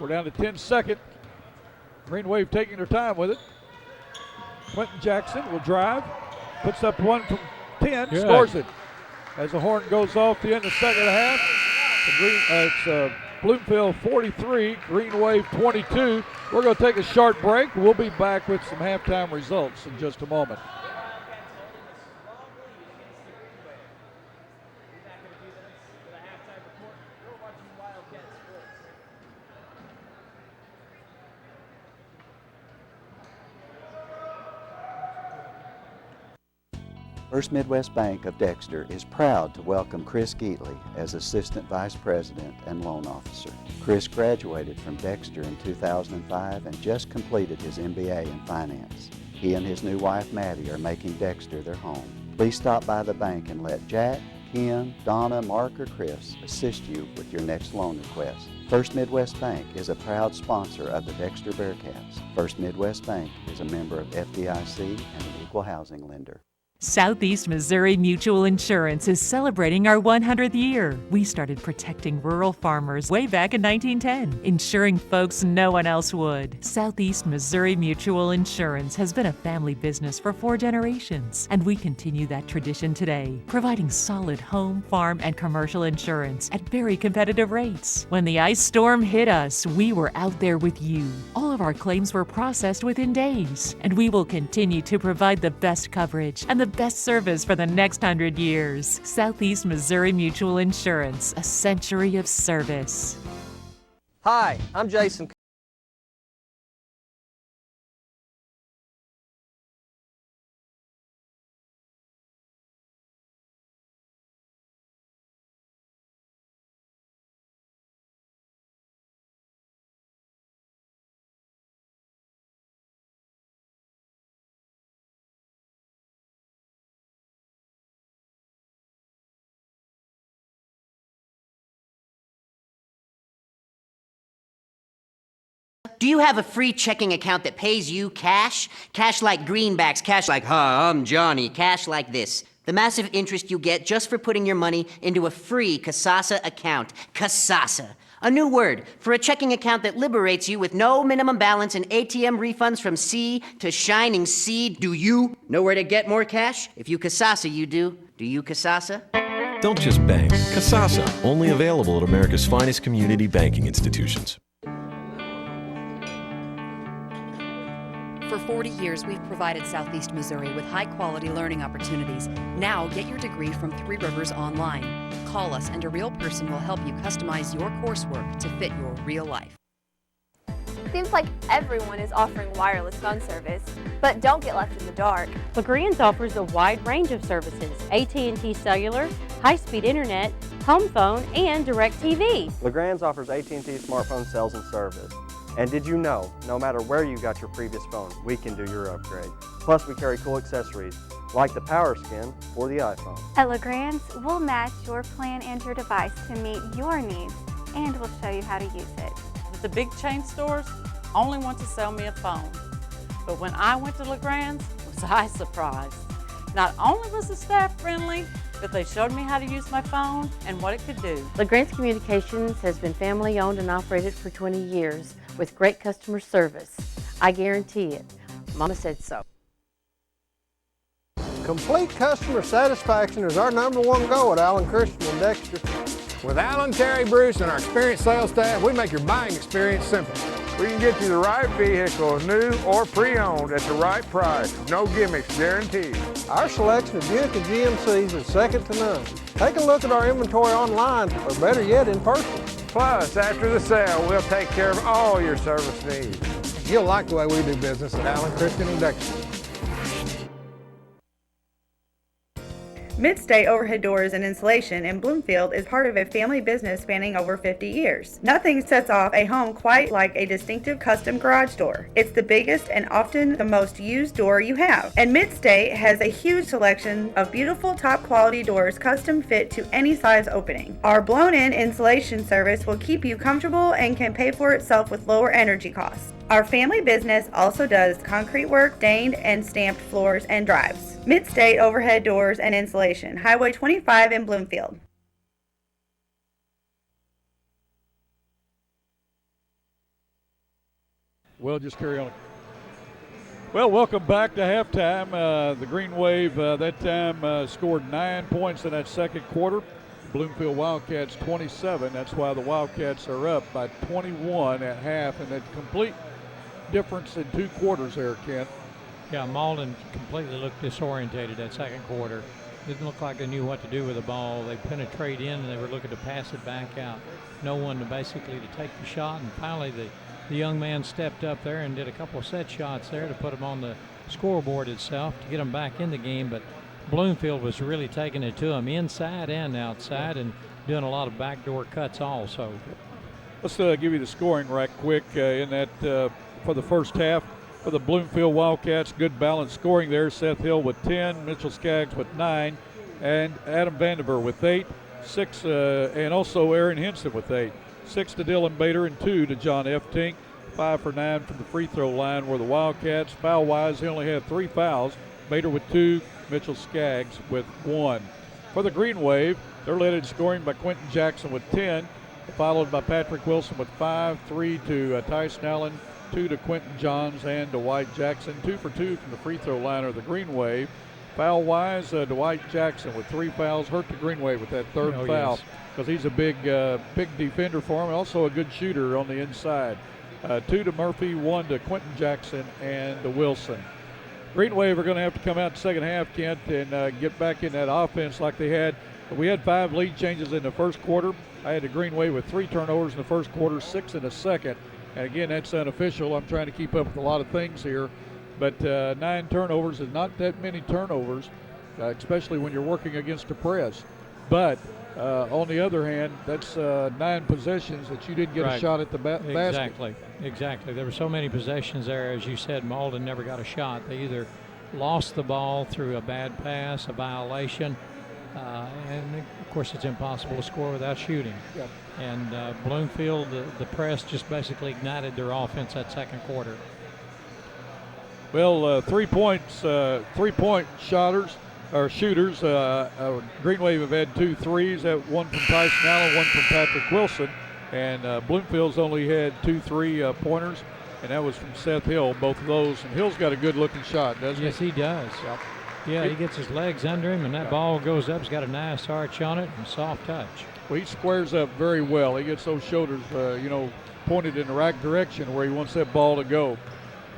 We're down to 10 seconds. Green Wave taking their time with it. Quentin Jackson will drive, puts up one from 10, scores it. As the horn goes off the end of the second half, it's Bloomfield 43, Green Wave 22. We're going to take a short break. We'll be back with some halftime results in just a moment. First Midwest Bank of Dexter is proud to welcome Chris Geatley as Assistant Vice President and Loan Officer. Chris graduated from Dexter in 2005 and just completed his MBA in Finance. He and his new wife Maddie are making Dexter their home. Please stop by the bank and let Jack, Ken, Donna, Mark, or Chris assist you with your next loan request. First Midwest Bank is a proud sponsor of the Dexter Bearcats. First Midwest Bank is a member of FDIC and an equal housing lender. Southeast Missouri Mutual Insurance is celebrating our 100th year. We started protecting rural farmers way back in 1910, ensuring folks no one else would. Southeast Missouri Mutual Insurance has been a family business for 4 generations, and we continue that tradition today, providing solid home, farm, and commercial insurance at very competitive rates. When the ice storm hit us, we were out there with you. All of our claims were processed within days, and we will continue to provide the best coverage and the best service for the next 100 years. Southeast Missouri Mutual Insurance, a century of service. Hi, I'm Jason. Do you have a free checking account that pays you cash? Cash like greenbacks, cash like, hi, I'm Johnny, cash like this. The massive interest you get just for putting your money into a free Kasasa account. Kasasa. A new word for a checking account that liberates you with no minimum balance and ATM refunds from sea to shining sea. Do you know where to get more cash? If you Kasasa, you do. Do you Kasasa? Don't just bank. Kasasa, only available at America's finest community banking institutions. For 40 years, we've provided Southeast Missouri with high-quality learning opportunities. Now, get your degree from Three Rivers online. Call us and a real person will help you customize your coursework to fit your real life. Seems like everyone is offering wireless phone service, but don't get left in the dark. LaGrange offers a wide range of services: AT&T Cellular, high-speed internet, home phone, and DirecTV. LaGrange offers AT&T smartphone sales and service. And did you know, no matter where you got your previous phone, we can do your upgrade. Plus, we carry cool accessories, like the power skin for the iPhone. At LaGrange, we'll match your plan and your device to meet your needs, and we'll show you how to use it. The big chain stores only want to sell me a phone. But when I went to LaGrange, was I surprised. Not only was the staff friendly, but they showed me how to use my phone and what it could do. LaGrange Communications has been family owned and operated for 20 years with great customer service. I guarantee it. Mama said so. Complete customer satisfaction is our #1 goal at Allen Christian and Dexter. With Alan, Terry, Bruce, and our experienced sales staff, we make your buying experience simple. We can get you the right vehicle, new or pre-owned, at the right price. No gimmicks, guaranteed. Our selection of Buick and GMCs is second to none. Take a look at our inventory online, or better yet, in person. Plus, after the sale, we'll take care of all your service needs. You'll like the way we do business at Allen Christian and Dexter. Midstate Overhead Doors and Insulation in Bloomfield is part of a family business spanning over 50 years. Nothing sets off a home quite like a distinctive custom garage door. It's the biggest and often the most used door you have. And Midstate has a huge selection of beautiful top quality doors custom fit to any size opening. Our blown-in insulation service will keep you comfortable and can pay for itself with lower energy costs. Our family business also does concrete work, stained and stamped floors and drives. Midstate Overhead Doors and Insulation, Highway 25 in Bloomfield. Well, just carry on. Well, welcome back to halftime. The Green Wave that time scored 9 points in that second quarter. Bloomfield Wildcats 27. That's why the Wildcats are up by 21 at half, and that complete difference in 2 quarters there, Kent. Yeah, Malden completely looked disorientated that second quarter. Didn't look like they knew what to do with the ball. They penetrate in and they were looking to pass it back out. No one to basically to take the shot, and finally the young man stepped up there and did a couple of set shots there to put them on the scoreboard itself to get them back in the game, but Bloomfield was really taking it to him inside and outside and doing a lot of backdoor cuts also. Let's give you the scoring right quick in that for the first half. For the Bloomfield Wildcats, good balanced scoring there. Seth Hill with 10, Mitchell Skaggs with 9, and Adam Vandiver with 8, 6, and also Aaron Henson with 8. 6 to Dylan Bader and 2 to John Eftink. 5 for 9 from the free throw line were the Wildcats. Foul-wise, he only had 3 fouls. Bader with 2, Mitchell Skaggs with 1. For the Green Wave, they're led in scoring by Quentin Jackson with 10, followed by Patrick Wilson with 5, 3 to Tyson Allen, 2 to Quentin Johns and Dwight Jackson. 2 for 2 from the free throw line of the Green Wave. Foul-wise, Dwight Jackson with 3 fouls hurt the Green Wave with that third foul because he's a big defender for him, also a good shooter on the inside. 2 to Murphy, 1 to Quentin Jackson and to Wilson. Green Wave are going to have to come out in the second half, Kent, and get back in that offense like they had. We had 5 lead changes in the first quarter. I had the Green Wave with 3 turnovers in the first quarter, 6 in the second. And again, that's unofficial. I'm trying to keep up with a lot of things here. But 9 turnovers is not that many turnovers, especially when you're working against a press. But on the other hand, that's 9 possessions that you didn't get a shot at the basket. Exactly. There were so many possessions there. As you said, Malden never got a shot. They either lost the ball through a bad pass, a violation, and of course it's impossible to score without shooting. Yep. And Bloomfield, the press just basically ignited their offense that second quarter. Well, 3 points, 3-point shooters. Green Wave have had 2 threes, one from Tyson Allen, one from Patrick Wilson, and Bloomfield's only had 2 3-pointers, and that was from Seth Hill, both of those. And Hill's got a good-looking shot, doesn't he? Yes, he does. Yep. Yeah, he gets his legs under him, and that ball goes up. He's got a nice arch on it and soft touch. Well, he squares up very well. He gets those shoulders, pointed in the right direction where he wants that ball to go.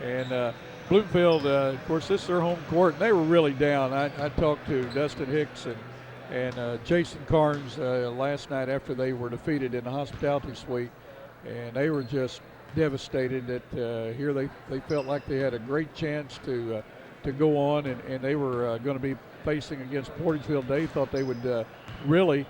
And Bloomfield, of course, this is their home court, and they were really down. I talked to Dustin Hicks and Jason Carnes last night after they were defeated in the hospitality suite, and they were just devastated that here they felt like they had a great chance to go on, and they were going to be facing against Portageville. They thought they would really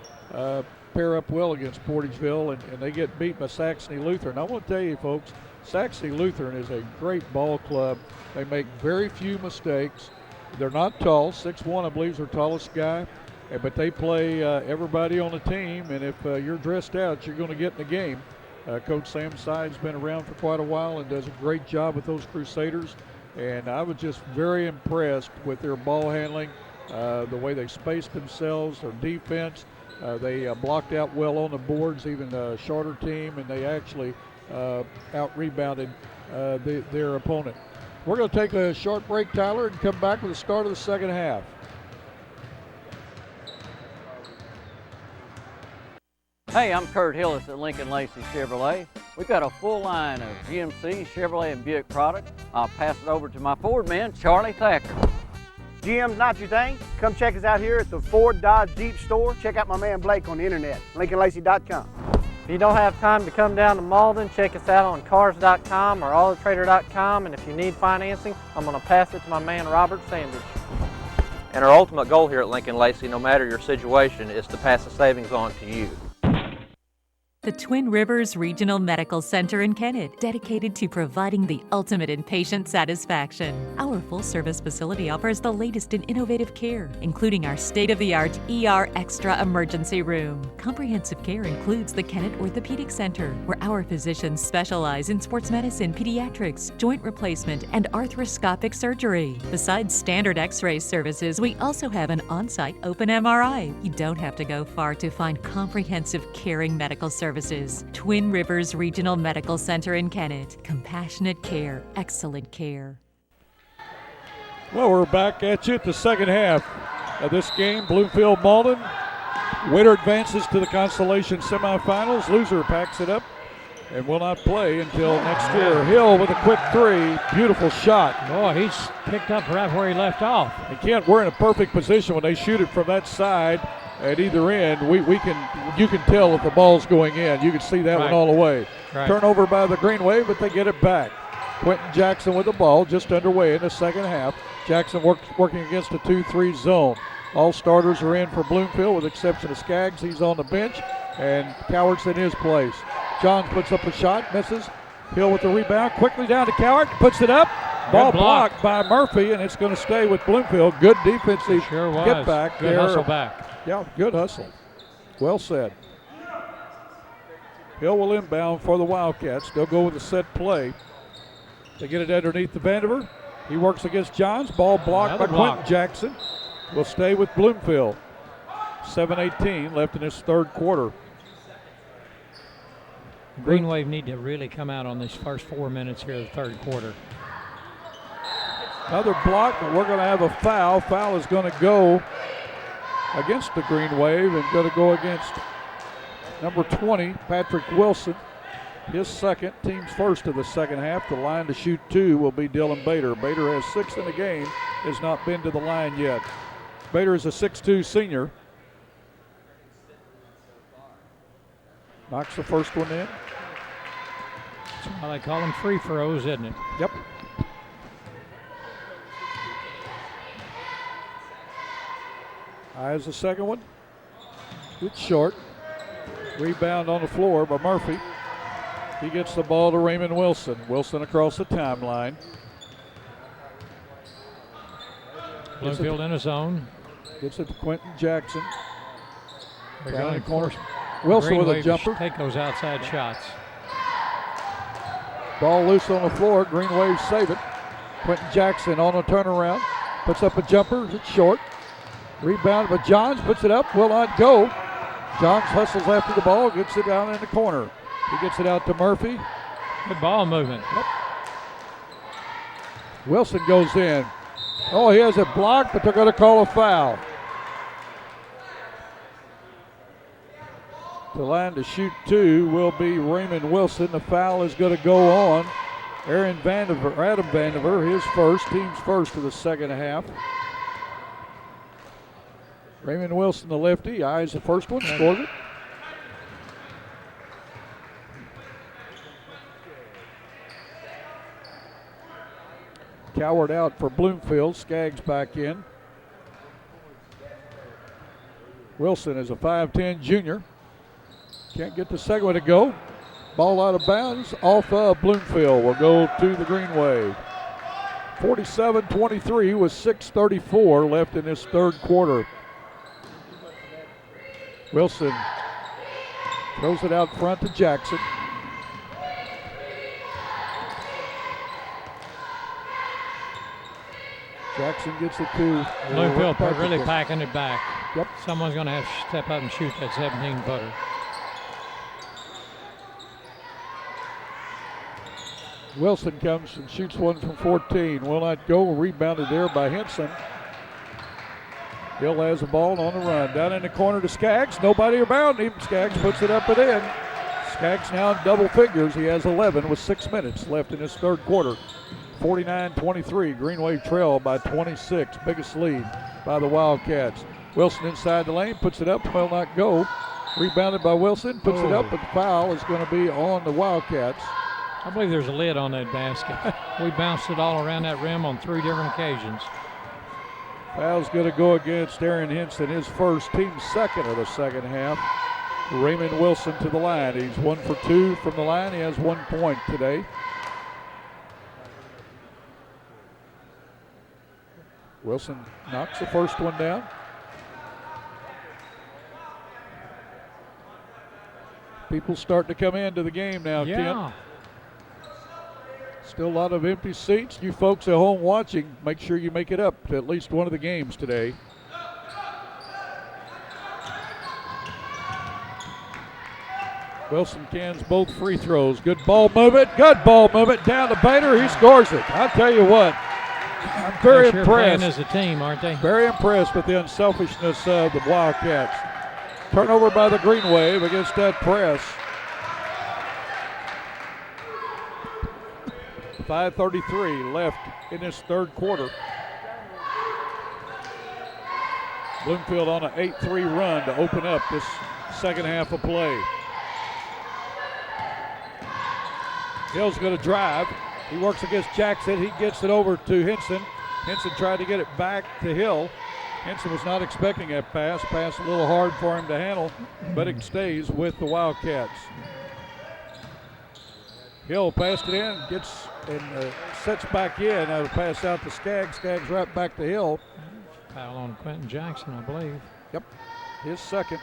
pair up well against Portageville, and they get beat by Saxony Lutheran. I want to tell you, folks, Saxony Lutheran is a great ball club. They make very few mistakes. They're not tall. 6'1", I believe, is their tallest guy. But they play everybody on the team, and if you're dressed out, you're going to get in the game. Coach Sam Side's been around for quite a while and does a great job with those Crusaders. And I was just very impressed with their ball handling, the way they spaced themselves, their defense. They blocked out well on the boards, even a shorter team, and they actually out-rebounded their opponent. We're going to take a short break, Tyler, and come back with the start of the second half. Hey, I'm Kurt Hillis at Lincoln Lacey Chevrolet. We've got a full line of GMC, Chevrolet, and Buick products. I'll pass it over to my Ford man, Charlie Thacker. GM's not your thing? Come check us out here at the Ford Dodge Jeep store. Check out my man Blake on the internet, LincolnLacey.com. If you don't have time to come down to Malden, check us out on Cars.com or AutoTrader.com, and if you need financing, I'm going to pass it to my man Robert Sandage. And our ultimate goal here at Lincoln Lacey, no matter your situation, is to pass the savings on to you. The Twin Rivers Regional Medical Center in Kennett, dedicated to providing the ultimate in patient satisfaction. Our full-service facility offers the latest in innovative care, including our state-of-the-art ER Extra emergency room. Comprehensive care includes the Kennett Orthopedic Center, where our physicians specialize in sports medicine, pediatrics, joint replacement, and arthroscopic surgery. Besides standard X-ray services, we also have an on-site open MRI. You don't have to go far to find comprehensive, caring medical services. Twin Rivers Regional Medical Center in Kennett. Compassionate care, excellent care. Well, we're back at you at the second half of this game. Bloomfield Malden. Winner advances to the consolation semifinals. Loser packs it up and will not play until next year. Hill with a quick 3. Beautiful shot. Boy, he's picked up right where he left off. And Kent, we're in a perfect position when they shoot it from that side. At either end, you can tell if the ball's going in. You can see that one all the way. Right. Turnover by the Green Wave, but they get it back. Quentin Jackson with the ball, just underway in the second half. Jackson working against a 2-3 zone. All starters are in for Bloomfield with the exception of Skaggs. He's on the bench, and Coward's in his place. Johns puts up a shot, misses. Hill with the rebound, quickly down to Coward, puts it up. Ball blocked by Murphy, and it's going to stay with Bloomfield. Good defensive get back. Good hustle back. Yeah, good hustle. Well said. Hill will inbound for the Wildcats. They'll go with a set play. They get it underneath the Vandiver. He works against Johns. Ball blocked by Quentin Jackson. Will stay with Bloomfield. 7:18 left in this third quarter. Green Wave need to really come out on these first 4 minutes here of the third quarter. Another block, but we're going to have a foul. Foul is going to go against the Green Wave and going to go against number 20, Patrick Wilson. His second, team's first of the second half. The line to shoot 2 will be Dylan Bader. Bader has 6 in the game, has not been to the line yet. Bader is a 6'2 senior. Knocks the first one in. That's why they call them free throws, isn't it? Yep. Eyes the second one. It's short. Rebound on the floor by Murphy. He gets the ball to Raymond Wilson. Wilson across the timeline. Bloomfield in his zone. Gets it to Quentin Jackson. They're Down in going the corner. for Wilson Green with a Wave jumper. Take those outside shots. Ball loose on the floor. Green Wave save it. Quentin Jackson on a turnaround. Puts up a jumper. It's short. Rebound by Johns. Puts it up. Will not go. Johns hustles after the ball. Gets it down in the corner. He gets it out to Murphy. Good ball movement. Yep. Wilson goes in. Oh, he has it blocked, but they're going to call a foul. The line to shoot 2 will be Raymond Wilson. The foul is going to go on Adam Vandiver, his first, team's first of the second half. Raymond Wilson, the lefty, eyes the first one, scores it. Coward out for Bloomfield. Skaggs back in. Wilson is a 5'10 junior. Can't get the second one to go. Ball out of bounds off of Bloomfield. Will go to the Green Wave. 47-23 with 6:34 left in this third quarter. Wilson throws it out front to Jackson. Jackson gets it to Bloomfield really packing it back. Yep. Someone's going to have to step up and shoot that 17-footer. Wilson comes and shoots one from 14. Will not go. Rebounded there by Henson. Hill has the ball on the run. Down in the corner to Skaggs. Nobody around him. Skaggs puts it up and in. Skaggs now in double figures. He has 11 with 6 minutes left in this third quarter. 49-23. Green Wave trail by 26. Biggest lead by the Wildcats. Wilson inside the lane. Puts it up. Will not go. Rebounded by Wilson. Puts it up, but the foul is going to be on the Wildcats. I believe there's a lid on that basket. We bounced it all around that rim on 3 different occasions. Foul's going to go against Aaron Henson, his first, team's second of the second half. Raymond Wilson to the line. He's 1 for 2 from the line. He has 1 point today. Wilson knocks the first one down. People starting to come into the game now, Yeah. Kent. Still a lot of empty seats. You folks at home watching, make sure you make it up to at least one of the games today. Wilson cans both free throws. Good ball movement. Good ball movement. Down to Bader. He scores it. I'll tell you what. I'm very They're impressed. playing as a team, aren't they? Very impressed with the unselfishness of the Wildcats. Turnover by the Green Wave against that press. 5:33 left in this third quarter. Bloomfield on an 8-3 run to open up this second half of play. Hill's going to drive, He works against Jackson. He gets it over to Henson. Henson tried to get it back to Hill. Henson was not expecting that pass. Pass a little hard for him to handle, but it stays with the Wildcats. Hill passed it in, gets and sets back in. Now the pass out to Skaggs. Skaggs right back to Hill. Foul on Quentin Jackson, I believe. Yep, his second.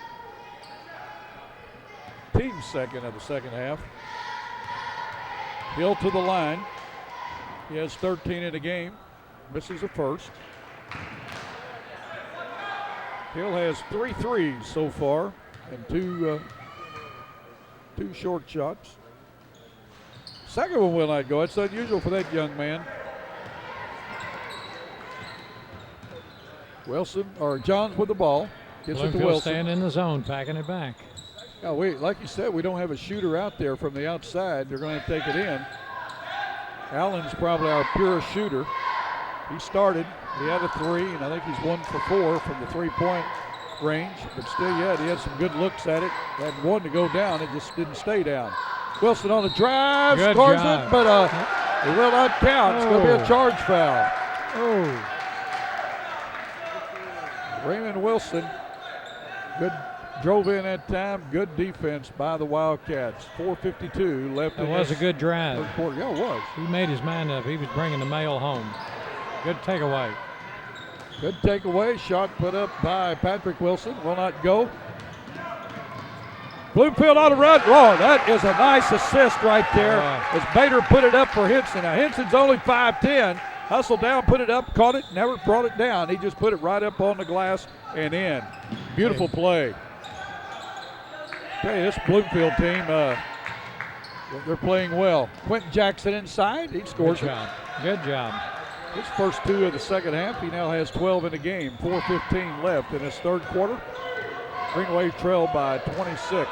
Team's second of the second half. Hill to the line. He has 13 in the game. Misses a first. Hill has 3 threes so far and two short shots. Second one will not go. It's unusual for that young man. Wilson or Johns with the ball. Gets it to Bloomfield Wilson. staying in the zone, packing it back. Yeah, like you said, we don't have a shooter out there from the outside. They're going to take it in. Allen's probably our purest shooter. He started. He had a 3, and I think he's 1 for 4 from the 3-point range. But still, yeah, he had some good looks at it. Had one to go down. It just didn't stay down. Wilson on the drive, Good scores job. it, but it will not count. It's going to be a charge foul. Oh. Raymond Wilson, good, drove in that time. Good defense by the Wildcats. 4:52 left. It was a good drive. Third quarter. Yeah, it was. He made his mind up. He was bringing the mail home. Good takeaway. Good takeaway. Shot put up by Patrick Wilson. Will not go. Bloomfield on the run. Oh, that is a nice assist right there. As Bader put it up for Henson. Now, Henson's only 5'10". Hustled down, put it up, caught it, never brought it down. He just put it right up on the glass and in. Beautiful play. Okay, this Bloomfield team, they're playing well. Quentin Jackson inside. He scores. Good job. Good job. His first 2 of the second half. He now has 12 in the game. 4:15 left in his third quarter. Green Wave trail by 26.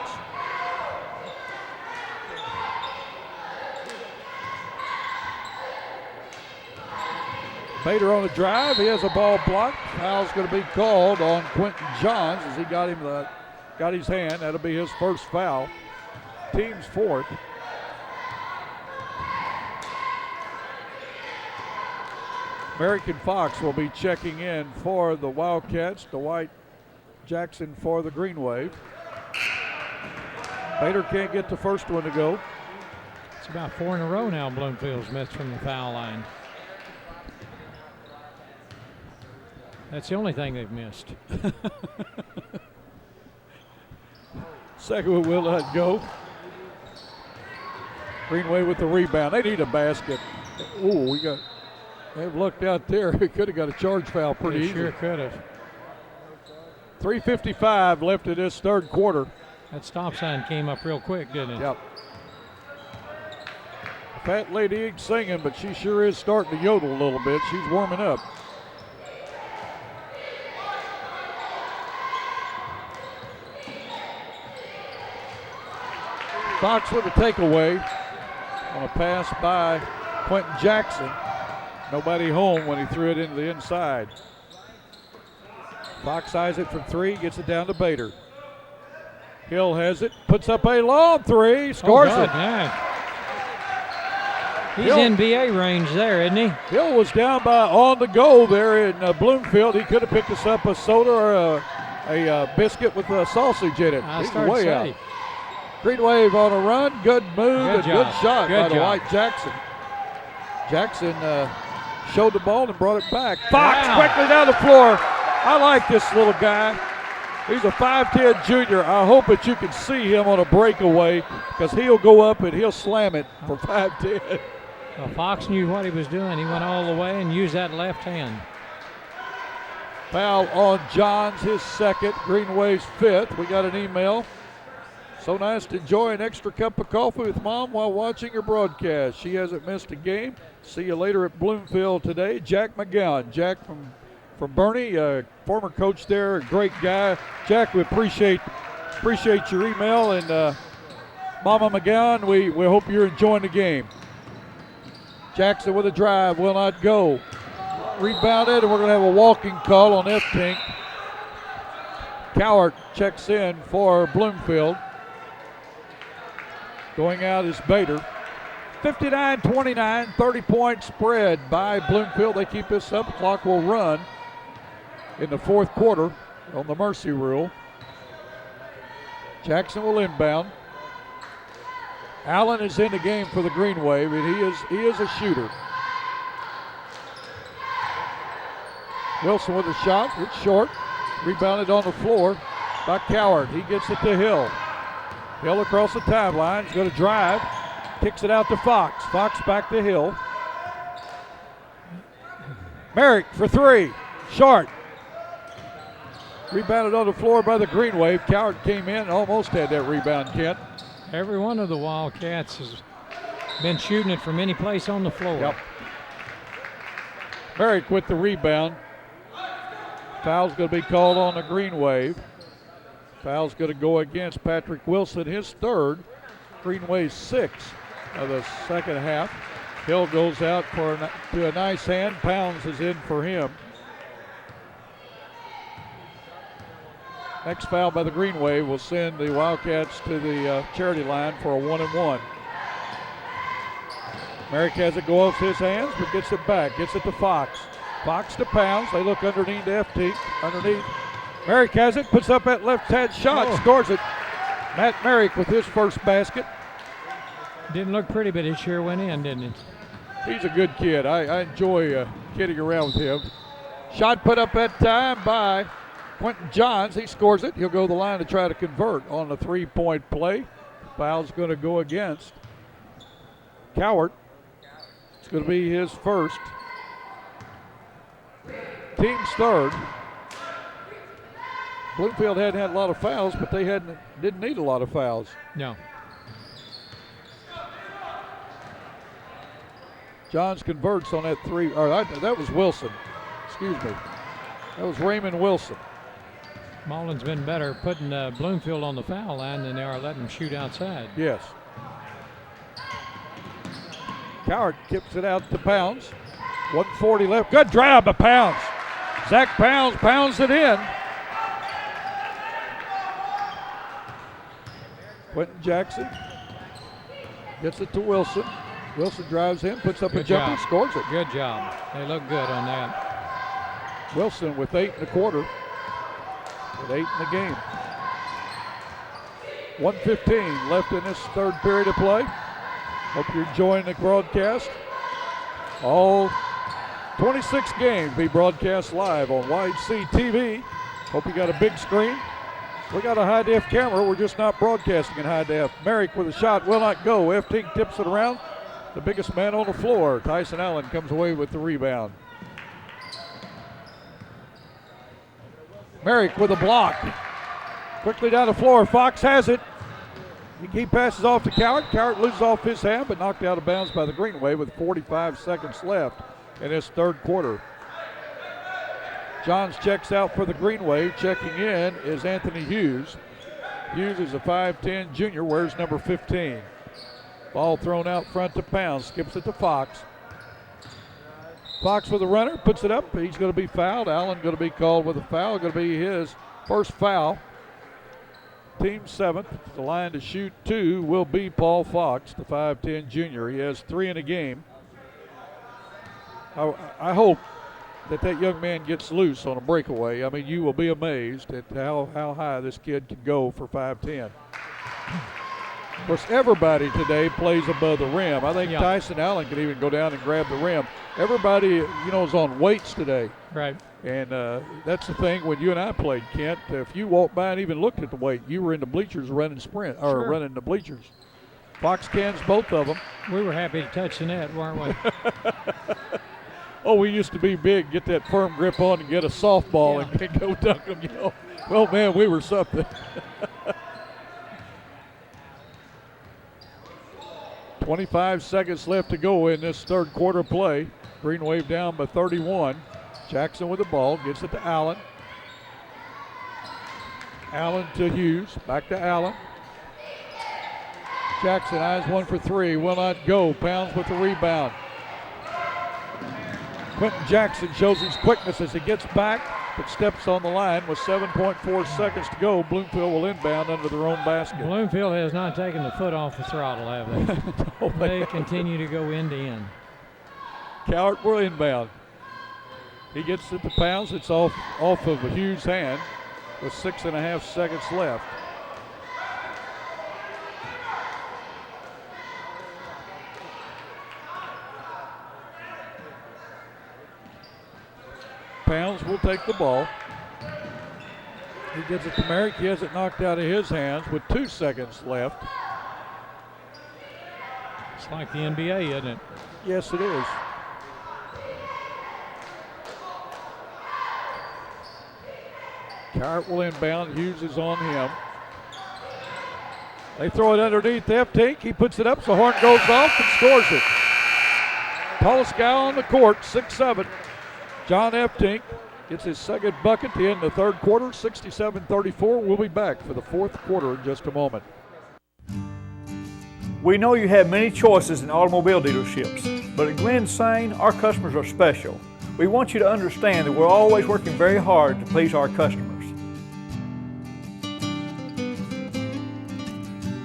Bader on the drive. He has a ball blocked. Foul's going to be called on Quentin Johns as he got his hand. That'll be his first foul. Team's 4th. American Fox will be checking in for the Wildcats. Dwight Jackson for the Green Wave. Bader can't get the first one to go. It's about 4 in a row now Bloomfield's missed from the foul line. That's the only thing they've missed. Second one will not go. Green Wave with the rebound. They need a basket. Ooh, they've looked out there. He could have got a charge foul pretty easy. Sure could have. 3:55 left in this third quarter. That stop sign came up real quick, didn't it? Yep. Fat lady ain't singing, but she sure is starting to yodel a little bit. She's warming up. Fox with a takeaway on a pass by Quentin Jackson. Nobody home when he threw it into the inside. Fox eyes it from 3, gets it down to Bader. Hill has it, puts up a long 3, scores it. Man. He's NBA range there, isn't he? Hill was down by on the go there in Bloomfield. He could have picked us up a soda or a biscuit with a sausage in it. He's way out. Green Wave on a run, good move, good shot by Dwight Jackson. Jackson showed the ball and brought it back. Fox quickly down the floor. I like this little guy. He's a 5'10 junior. I hope that you can see him on a breakaway because he'll go up and he'll slam it for 5'10. Well, Fox knew what he was doing. He went all the way and used that left hand. Foul on Johns, his second. Green Wave's 5th. We got an email. So nice to enjoy an extra cup of coffee with Mom while watching your broadcast. She hasn't missed a game. See you later at Bloomfield today. Jack McGowan. Jack from Bernie, former coach there, a great guy. Jack, we appreciate your email. And Mama McGowan, we hope you're enjoying the game. Jackson with a drive, will not go. Rebounded, and we're going to have a walking call on F-Tink. Cowart checks in for Bloomfield. Going out is Bader. 59-29, 30-point spread by Bloomfield. They keep this up. Clock will run in the fourth quarter on the mercy rule. Jackson will inbound. Allen is in the game for the Green Wave, and he is a shooter. Wilson with a shot. It's short. Rebounded on the floor by Coward. He gets it to Hill. Hill across the timeline. He's going to drive. Kicks it out to Fox. Fox back to Hill. Merrick for three. Short. Rebounded on the floor by the Green Wave. Coward came in and almost had that rebound, Kent. Every one of the Wildcats has been shooting it from any place on the floor. Yep. Merrick with the rebound. Foul's going to be called on the Green Wave. Foul's going to go against Patrick Wilson, his third. Green Wave 6 of the second half. Hill goes out to a nice hand. Pounds is in for him. Next foul by the Green Wave will send the Wildcats to the charity line for a 1-and-1. Merrick has it go off his hands, but gets it back. Gets it to Fox. Fox to Pounds. They look underneath FT. Underneath. Merrick has it. Puts up that left-hand shot. Scores it. Matt Merrick with his first basket. Didn't look pretty, but it sure went in, didn't it? He's a good kid. I enjoy kidding around with him. Shot put up that time by Quentin Johns. He scores it. He'll go to the line to try to convert on the three-point play. Foul's going to go against Coward. It's going to be his first. Team's third. Bloomfield hadn't had a lot of fouls, but they didn't need a lot of fouls. No. Johns converts on that three. That was Wilson. Excuse me. That was Raymond Wilson. Malden's been better putting Bloomfield on the foul line than they are letting them shoot outside. Yes. Coward kicks it out to Pounds. 1:40 left. Good drive by Pounds. Zach Pounds pounds it in. Quentin Jackson gets it to Wilson. Wilson drives in, puts up a jumper, scores it. Good job. They look good on that. Wilson with 8 in the quarter. With 8 in the game. 1:15 left in this third period of play. Hope you're enjoying the broadcast. All 26 games be broadcast live on YHC TV. Hope you got a big screen. We got a high def camera. We're just not broadcasting in high def. Merrick with a shot will not go. F-Tink tips it around. The biggest man on the floor, Tyson Allen, comes away with the rebound. Merrick with a block. Quickly down the floor. Fox has it. He passes off to Coward. Coward loses off his hand, but knocked out of bounds by the Green Wave with 45 seconds left in this third quarter. Johns checks out for the Green Wave. Checking in is Anthony Hughes. Hughes is a 5'10 junior, wears number 15. Ball thrown out front to Pounds, skips it to Fox. Fox with a runner, puts it up. He's going to be fouled. Allen going to be called with a foul. Going to be his first foul. Team 7th. The line to shoot 2 will be Paul Fox, the 5'10 junior. He has 3 in a game. I hope that young man gets loose on a breakaway. I mean, you will be amazed at how high this kid can go for 5'10". Of course, everybody today plays above the rim. I think Tyson Allen can even go down and grab the rim. Everybody, is on weights today. Right. And that's the thing when you and I played, Kent. If you walked by and even looked at the weight, you were in the bleachers running running the bleachers. Fox cans both of them. We were happy to touch the net, weren't we? Oh, we used to be big, get that firm grip on and get a softball and go dunk them, Well, man, we were something. 25 seconds left to go in this third quarter play. Green Wave down by 31. Jackson with the ball, gets it to Allen. Allen to Hughes, back to Allen. Jackson eyes one for 3, will not go. Pounds with the rebound. Quentin Jackson shows his quickness as he gets back, but steps on the line with 7.4 seconds to go. Bloomfield will inbound under their own basket. Bloomfield has not taken the foot off the throttle, have they? No, they continue to go end to end. Cowart will inbound. He gets it to Pounds. It's off of a Hughes' hand with 6.5 seconds left. Pounds will take the ball. He gives it to Merrick. He has it knocked out of his hands with 2 seconds left. It's like the NBA, isn't it? Yes, it is. Cowart will inbound. Hughes is on him. They throw it underneath Eftink. He puts it up, so Horn goes off and scores it. Tallest guy on the court, 6'7". John Eftink gets his second bucket to end the third quarter, 67-34. We'll be back for the fourth quarter in just a moment. We know you have many choices in automobile dealerships, but at Glen Sain, our customers are special. We want you to understand that we're always working very hard to please our customers.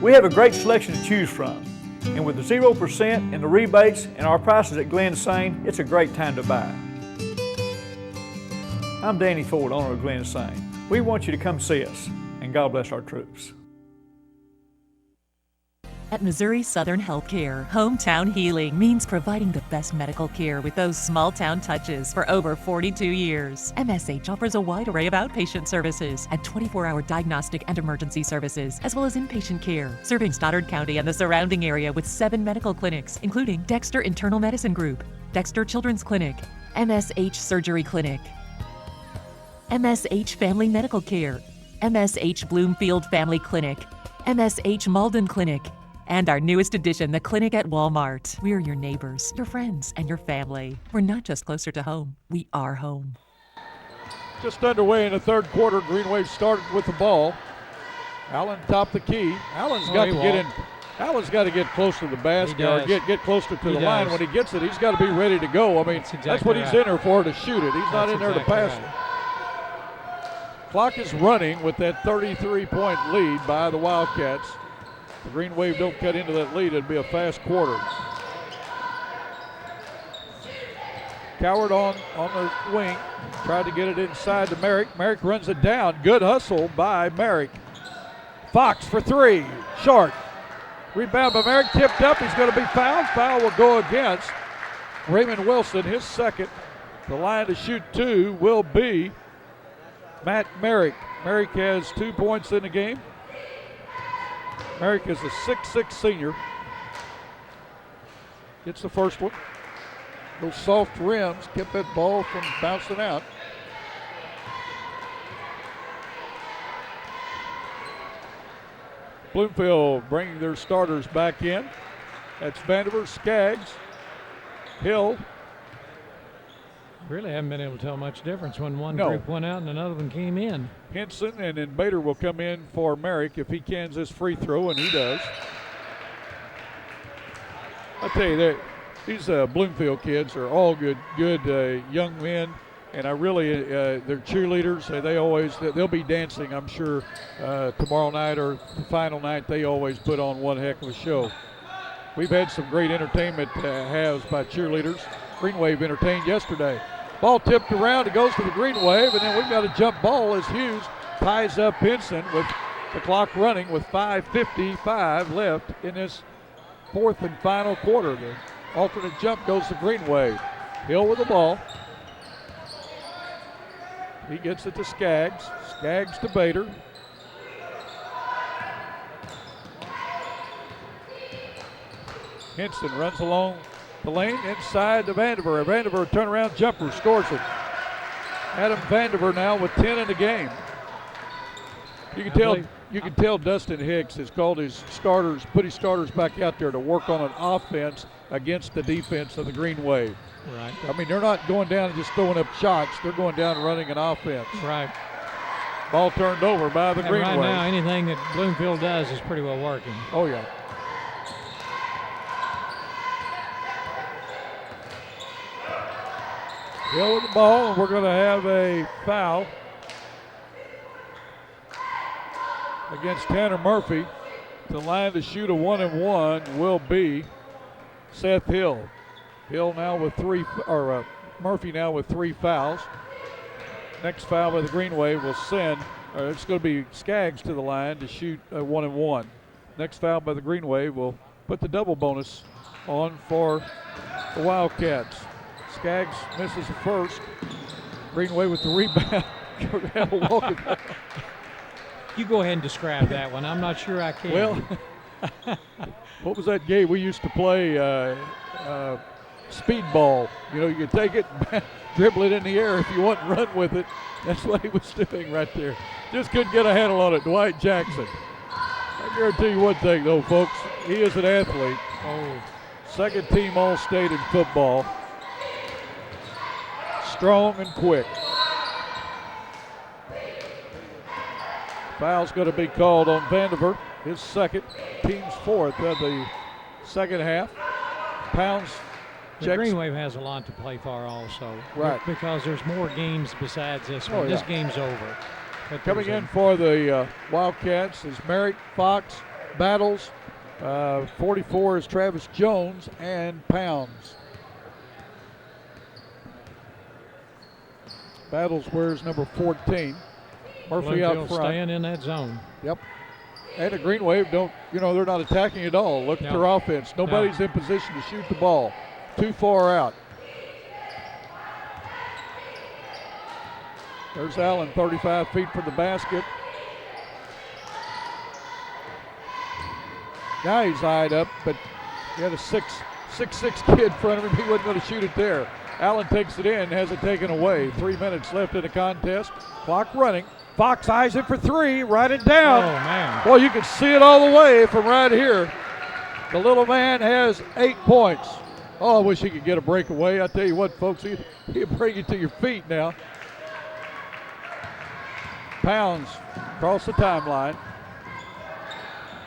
We have a great selection to choose from, and with the 0% and the rebates and our prices at Glen Sain, it's a great time to buy. I'm Danny Ford, owner of Glen Sain. We want you to come see us, and God bless our troops. At Missouri Southern Healthcare, hometown healing means providing the best medical care with those small-town touches for over 42 years. MSH offers a wide array of outpatient services and 24-hour diagnostic and emergency services, as well as inpatient care, serving Stoddard County and the surrounding area with 7 medical clinics, including Dexter Internal Medicine Group, Dexter Children's Clinic, MSH Surgery Clinic, MSH Family Medical Care, MSH Bloomfield Family Clinic, MSH Malden Clinic, and our newest addition, the clinic at Walmart. We're your neighbors, your friends, and your family. We're not just closer to home, we are home. Just underway in the third quarter. Green Wave started with the ball. Allen topped the key. Allen's got to get in. Allen's got to get close to the basket or get closer to the line. When he gets it, he's got to be ready to go. I mean, that's what he's in there for, to shoot it. He's not in there to pass it. Clock is running with that 33-point lead by the Wildcats. The Green Wave don't cut into that lead, it'd be a fast quarter. Cowart on the wing, tried to get it inside to Merrick. Merrick runs it down. Good hustle by Merrick. Fox for 3, short. Rebound by Merrick, tipped up. He's going to be fouled. Foul will go against Raymond Wilson, his second. The line to shoot 2 will be Matt Merrick. Merrick has 2 points in the game. Merrick is a 6'6" senior. Gets the first one. Those soft rims kept that ball from bouncing out. Bloomfield bringing their starters back in. That's Vandiver, Skaggs, Hill. Really haven't been able to tell much difference when one group went out and another one came in. Henson and then Bader will come in for Merrick if he cans this free throw, and he does. I tell you, these Bloomfield kids are all good young men, and I really they're cheerleaders. They'll be dancing, I'm sure, tomorrow night or the final night. They always put on one heck of a show. We've had some great entertainment halves by cheerleaders. Green Wave entertained yesterday. Ball tipped around, it goes to the Green Wave, and then we've got a jump ball as Hughes ties up Henson with the clock running with 5:55 left in this fourth and final quarter. The alternate jump goes to Green Wave. Hill with the ball. He gets it to Skaggs. Skaggs to Bader. Henson runs along the lane inside to Vandiver. Vandiver turnaround jumper, scores it. Adam Vandiver now with 10 in the game. You can tell Dustin Hicks has called his starters, put his starters back out there to work on an offense against the defense of the Green Wave. Right. I mean, they're not going down and just throwing up shots. They're going down and running an offense. Right. Ball turned over by the Green Wave. Wave. Right now, anything that Bloomfield does is pretty well working. Oh, yeah. Hill with the ball, and we're going to have a foul against Tanner Murphy. The line to shoot a 1-and-1 will be Seth Hill. Hill now with Murphy now with 3 fouls. Next foul by the Greenway will send, it's going to be Skaggs to the line to shoot a 1-and-1. Next foul by the Greenway will put the double bonus on for the Wildcats. Skaggs misses the first. Greenway with the rebound. You go ahead and describe that one. I'm not sure I can. Well, what was that game we used to play? Speedball. You know, you could take it, dribble it in the air if you want and run with it. That's what he was doing right there. Just couldn't get a handle on it. Dwight Jackson. I guarantee you one thing, though, folks. He is an athlete. Oh, second team All-State in football. Strong and quick. Foul's going to be called on Vandiver. His second, team's fourth of the second half. Pounds the checks. Greenway has a lot to play for also. Right. Because there's more games besides this one. Oh, yeah. This game's over. But coming in for the Wildcats is Merrick, Fox, Battles. 44 is Travis Jones, and Pounds. Battles wears number 14. Murphy out front. Staying in that zone. Yep. And the Green Wave they're not attacking at all. Look at their offense. Nobody's in position to shoot the ball. Too far out. There's Allen, 35 feet from the basket. Now he's eyed up, but he had a 6'6" kid in front of him. He wasn't going to shoot it there. Allen takes it in, has it taken away. 3 minutes left in the contest. Clock running. Fox eyes it for 3, write it down. Oh, man. Boy, you can see it all the way from right here. The little man has 8 points. Oh, I wish he could get a breakaway. I tell you what, folks, he'll bring you to your feet now. Pounds across the timeline.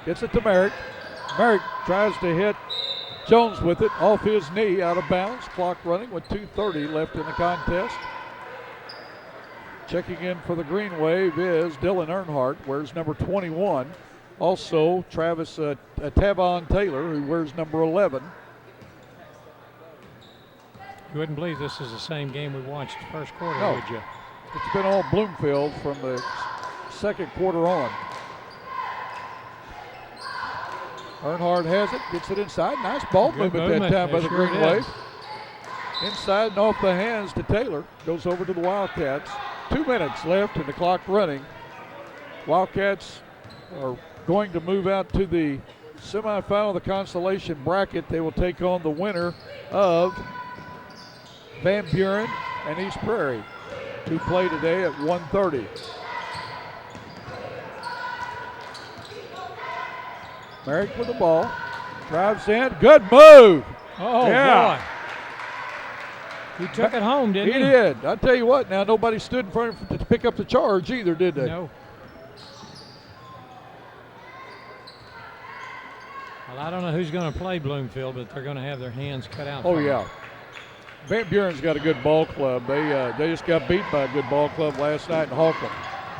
Gets it to Merrick. Merrick tries to hit Jones with it off his knee, out of bounds. Clock running with 2:30 left in the contest. Checking in for the Green Wave is Dylan Earnhardt, wears number 21. Also, Travis Tavon Taylor, who wears number 11. You wouldn't believe this is the same game we watched the first quarter, No. would you? It's been all Bloomfield from the second quarter on. Earnhardt has it, gets it inside. Nice ball movement that time by the Green Wave. Inside and off the hands to Taylor. Goes over to the Wildcats. 2 minutes left and the clock running. Wildcats are going to move out to the semifinal of the consolation bracket. They will take on the winner of Van Buren and East Prairie, who play today at 1:30. Merrick with the ball, drives in, good move. Oh, yeah. boy. He took it home, didn't he? He did. I tell you what, now nobody stood in front of him to pick up the charge either, did they? No. Well, I don't know who's going to play Bloomfield, but they're going to have their hands cut out. Oh, yeah. Van Buren's got a good ball club. They just got beat by a good ball club last night in Holcomb.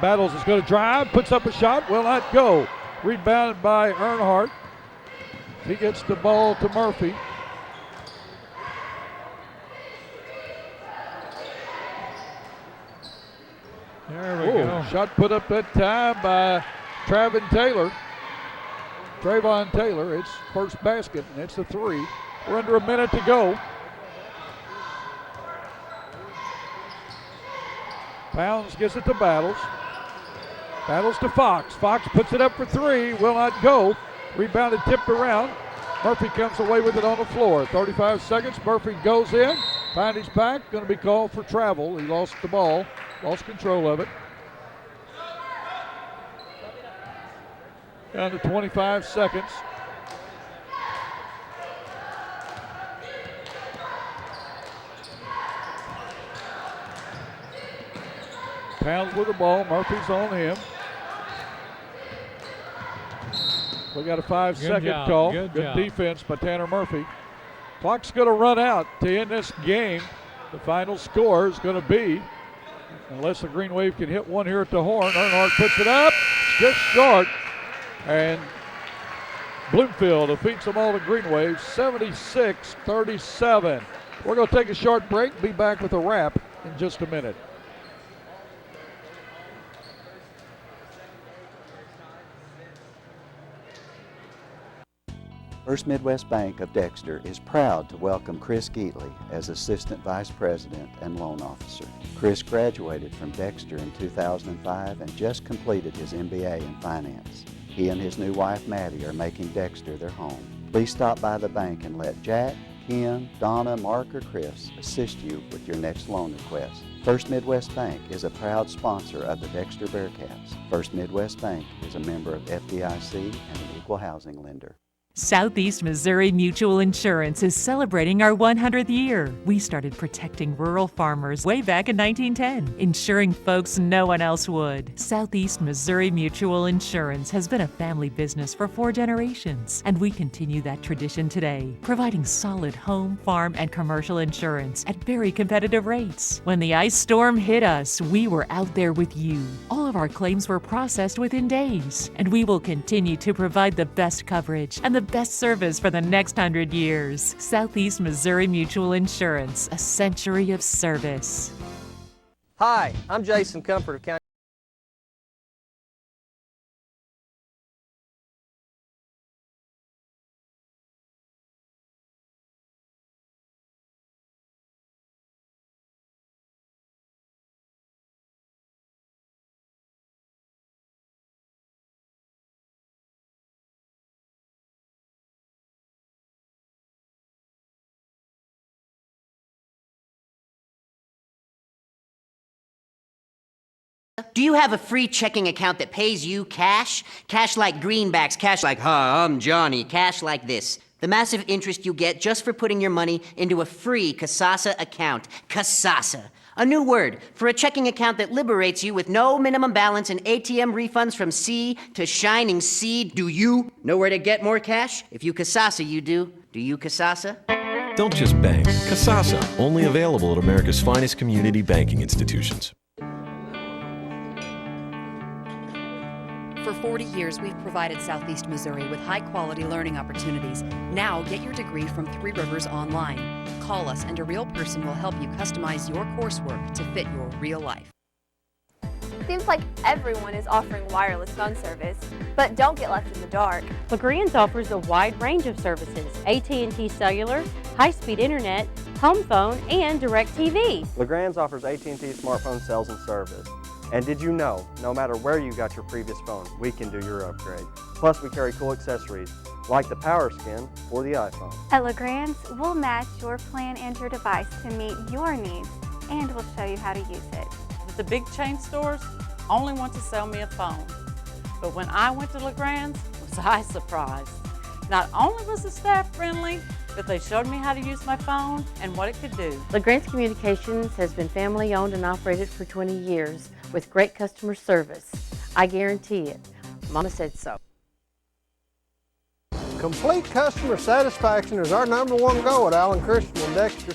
Battles is going to drive, puts up a shot, will not go. Rebounded by Earnhardt. He gets the ball to Murphy. There we go. Shot put up that time by Trayvon Taylor. It's first basket, and it's a 3. We're under a minute to go. Pounds gets it to Battles. Battles to Fox. Fox puts it up for 3. Will not go. Rebounded, tipped around. Murphy comes away with it on the floor. 35 seconds. Murphy goes in. Behind his back. Going to be called for travel. He lost the ball. Lost control of it. Down to 25 seconds. Pounds with the ball. Murphy's on him. We got a 5-second call. Good Good defense by Tanner Murphy. Clock's going to run out to end this game. The final score is going to be, unless the Green Wave can hit one here at the horn, Earnhardt puts it up, just short, and Bloomfield defeats the Malden Green Wave 76-37. We're going to take a short break, be back with a wrap in just a minute. First Midwest Bank of Dexter is proud to welcome Chris Geatley as Assistant Vice President and Loan Officer. Chris graduated from Dexter in 2005 and just completed his MBA in Finance. He and his new wife Maddie are making Dexter their home. Please stop by the bank and let Jack, Ken, Donna, Mark, or Chris assist you with your next loan request. First Midwest Bank is a proud sponsor of the Dexter Bearcats. First Midwest Bank is a member of FDIC and an equal housing lender. Southeast Missouri Mutual Insurance is celebrating our 100th year. We started protecting rural farmers way back in 1910, ensuring folks no one else would. Southeast Missouri Mutual Insurance has been a family business for 4 generations, and we continue that tradition today, providing solid home, farm, and commercial insurance at very competitive rates. When the ice storm hit us, we were out there with you. All of our claims were processed within days, and we will continue to provide the best coverage and the best service for the next 100 years. Southeast Missouri Mutual Insurance, a century of service. Hi, I'm Jason Comfort of County. Do you have a free checking account that pays you cash? Cash like greenbacks, cash like, hi, I'm Johnny, cash like this. The massive interest you get just for putting your money into a free Kasasa account. Kasasa. A new word for a checking account that liberates you with no minimum balance and ATM refunds from sea to shining sea. Do you know where to get more cash? If you Kasasa, you do. Do you Kasasa? Don't just bank. Kasasa, only available at America's finest community banking institutions. For 40 years, we've provided Southeast Missouri with high-quality learning opportunities. Now, get your degree from Three Rivers online. Call us and a real person will help you customize your coursework to fit your real life. Seems like everyone is offering wireless phone service, but don't get left in the dark. LeGrand's offers a wide range of services: AT&T Cellular, high-speed internet, home phone, and DirecTV. LeGrand's offers AT&T smartphone sales and service. And did you know, no matter where you got your previous phone, we can do your upgrade. Plus, we carry cool accessories, like the power skin for the iPhone. At LeGrand's, we'll match your plan and your device to meet your needs, and we'll show you how to use it. But the big chain stores only want to sell me a phone. But when I went to LeGrand's, was I surprised. Not only was the staff friendly, but they showed me how to use my phone and what it could do. LeGrand's Communications has been family owned and operated for 20 years with great customer service. I guarantee it. Mama said so. Complete customer satisfaction is our #1 goal at Allen Christian and Dexter.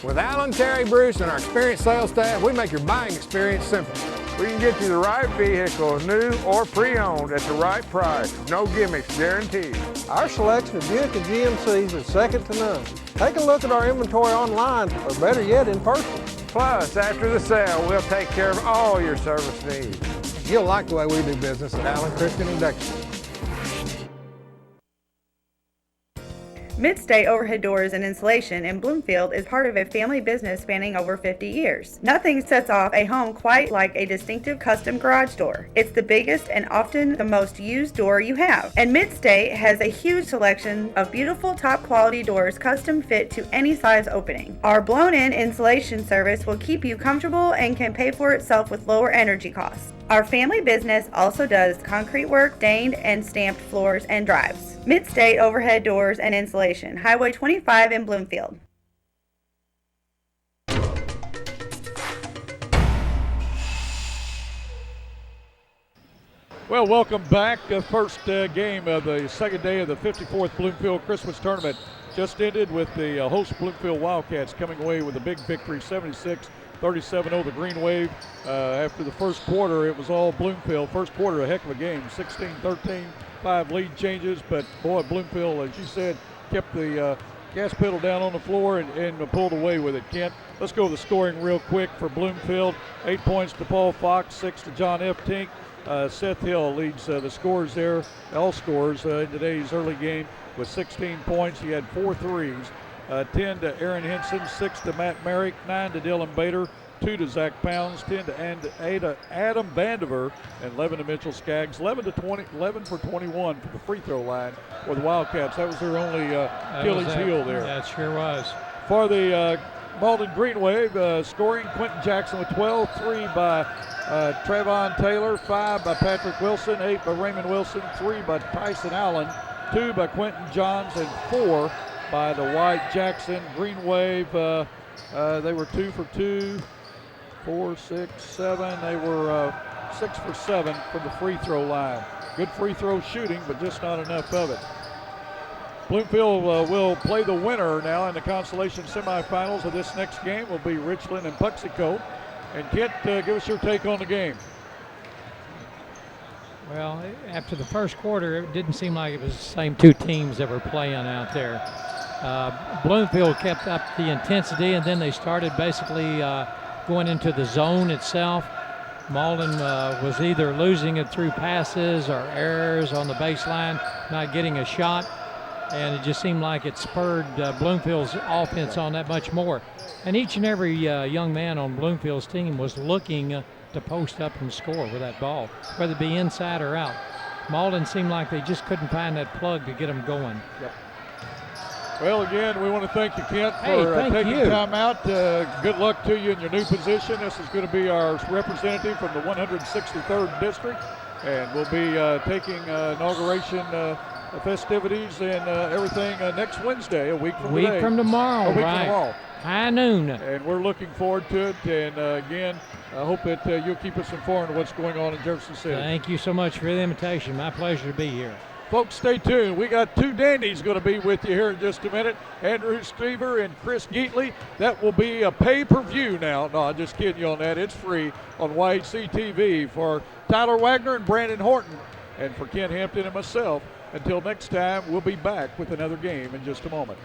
With Allen, Terry, Bruce, and our experienced sales staff, we make your buying experience simple. We can get you the right vehicle, new or pre-owned, at the right price. No gimmicks, guaranteed. Our selection of Buick and GMCs is second to none. Take a look at our inventory online, or better yet, in person. Plus, after the sale, we'll take care of all your service needs. You'll like the way we do business at Allen Christian and Dexter. Midstate Overhead Doors and Insulation in Bloomfield is part of a family business spanning over 50 years. Nothing sets off a home quite like a distinctive custom garage door. It's the biggest and often the most used door you have. And Midstate has a huge selection of beautiful top quality doors custom fit to any size opening. Our blown-in insulation service will keep you comfortable and can pay for itself with lower energy costs. Our family business also does concrete work, stained and stamped floors and drives. Midstate Overhead Doors and Insulation, Highway 25 in Bloomfield. Well, welcome back. First game of the second day of the 54th Bloomfield Christmas Tournament just ended with the host Bloomfield Wildcats coming away with a big victory, 76-37 over the Green Wave. After the first quarter, it was all Bloomfield. First quarter, a heck of a game, 16-13, 5 lead changes. But, boy, Bloomfield, as you said, kept the gas pedal down on the floor and pulled away with it. Kent, let's go to the scoring real quick for Bloomfield. 8 points to Paul Fox, 6 to John F. Tink. Seth Hill leads the scores there, all scores in today's early game with 16 points. He had 4 threes, 10 to Aaron Henson, 6 to Matt Merrick, 9 to Dylan Bader, 2 to Zach Pounds, 10 to Adam Vandiver, and 11 to Mitchell Skaggs. 11 for 21 for the free throw line for the Wildcats. That was their only Achilles heel there. That sure was. For the Malden Green Wave, scoring Quentin Jackson with 12, 3 by Trayvon Taylor, 5 by Patrick Wilson, 8 by Raymond Wilson, 3 by Tyson Allen, 2 by Quentin Johns, and 4 by the White Jackson. Green Wave, they were 2 for 2, 4, 6, 7. They were 6 for 7 from the free throw line. Good free throw shooting, but just not enough of it. Bloomfield will play the winner now in the consolation semifinals of this next game. Will be Richland and Puxico. And Kent, give us your take on the game. Well, after the first quarter, it didn't seem like it was the same two teams that were playing out there. Bloomfield kept up the intensity, and then they started basically going into the zone itself. Malden was either losing it through passes or errors on the baseline, not getting a shot, and it just seemed like it spurred Bloomfield's offense on that much more. And each and every young man on Bloomfield's team was looking to post up and score with that ball, whether it be inside or out. Malden seemed like they just couldn't find that plug to get them going. Yep. Well, again, we want to thank you, Kent, for taking time out. Good luck to you in your new position. This is going to be our representative from the 163rd District, and we'll be taking inauguration festivities and everything next Wednesday, a week from today. From tomorrow, a week right. from tomorrow. High noon. And we're looking forward to it. And again, I hope that you'll keep us informed of what's going on in Jefferson City. Thank you so much for the invitation. My pleasure to be here. Folks, stay tuned. We got two dandies going to be with you here in just a minute. Andrew Stever and Chris Geatley. That will be a pay-per-view now. No, I'm just kidding you on that. It's free on YHC TV. For Tyler Wagner and Brandon Horton, and for Ken Hampton and myself, until next time, we'll be back with another game in just a moment.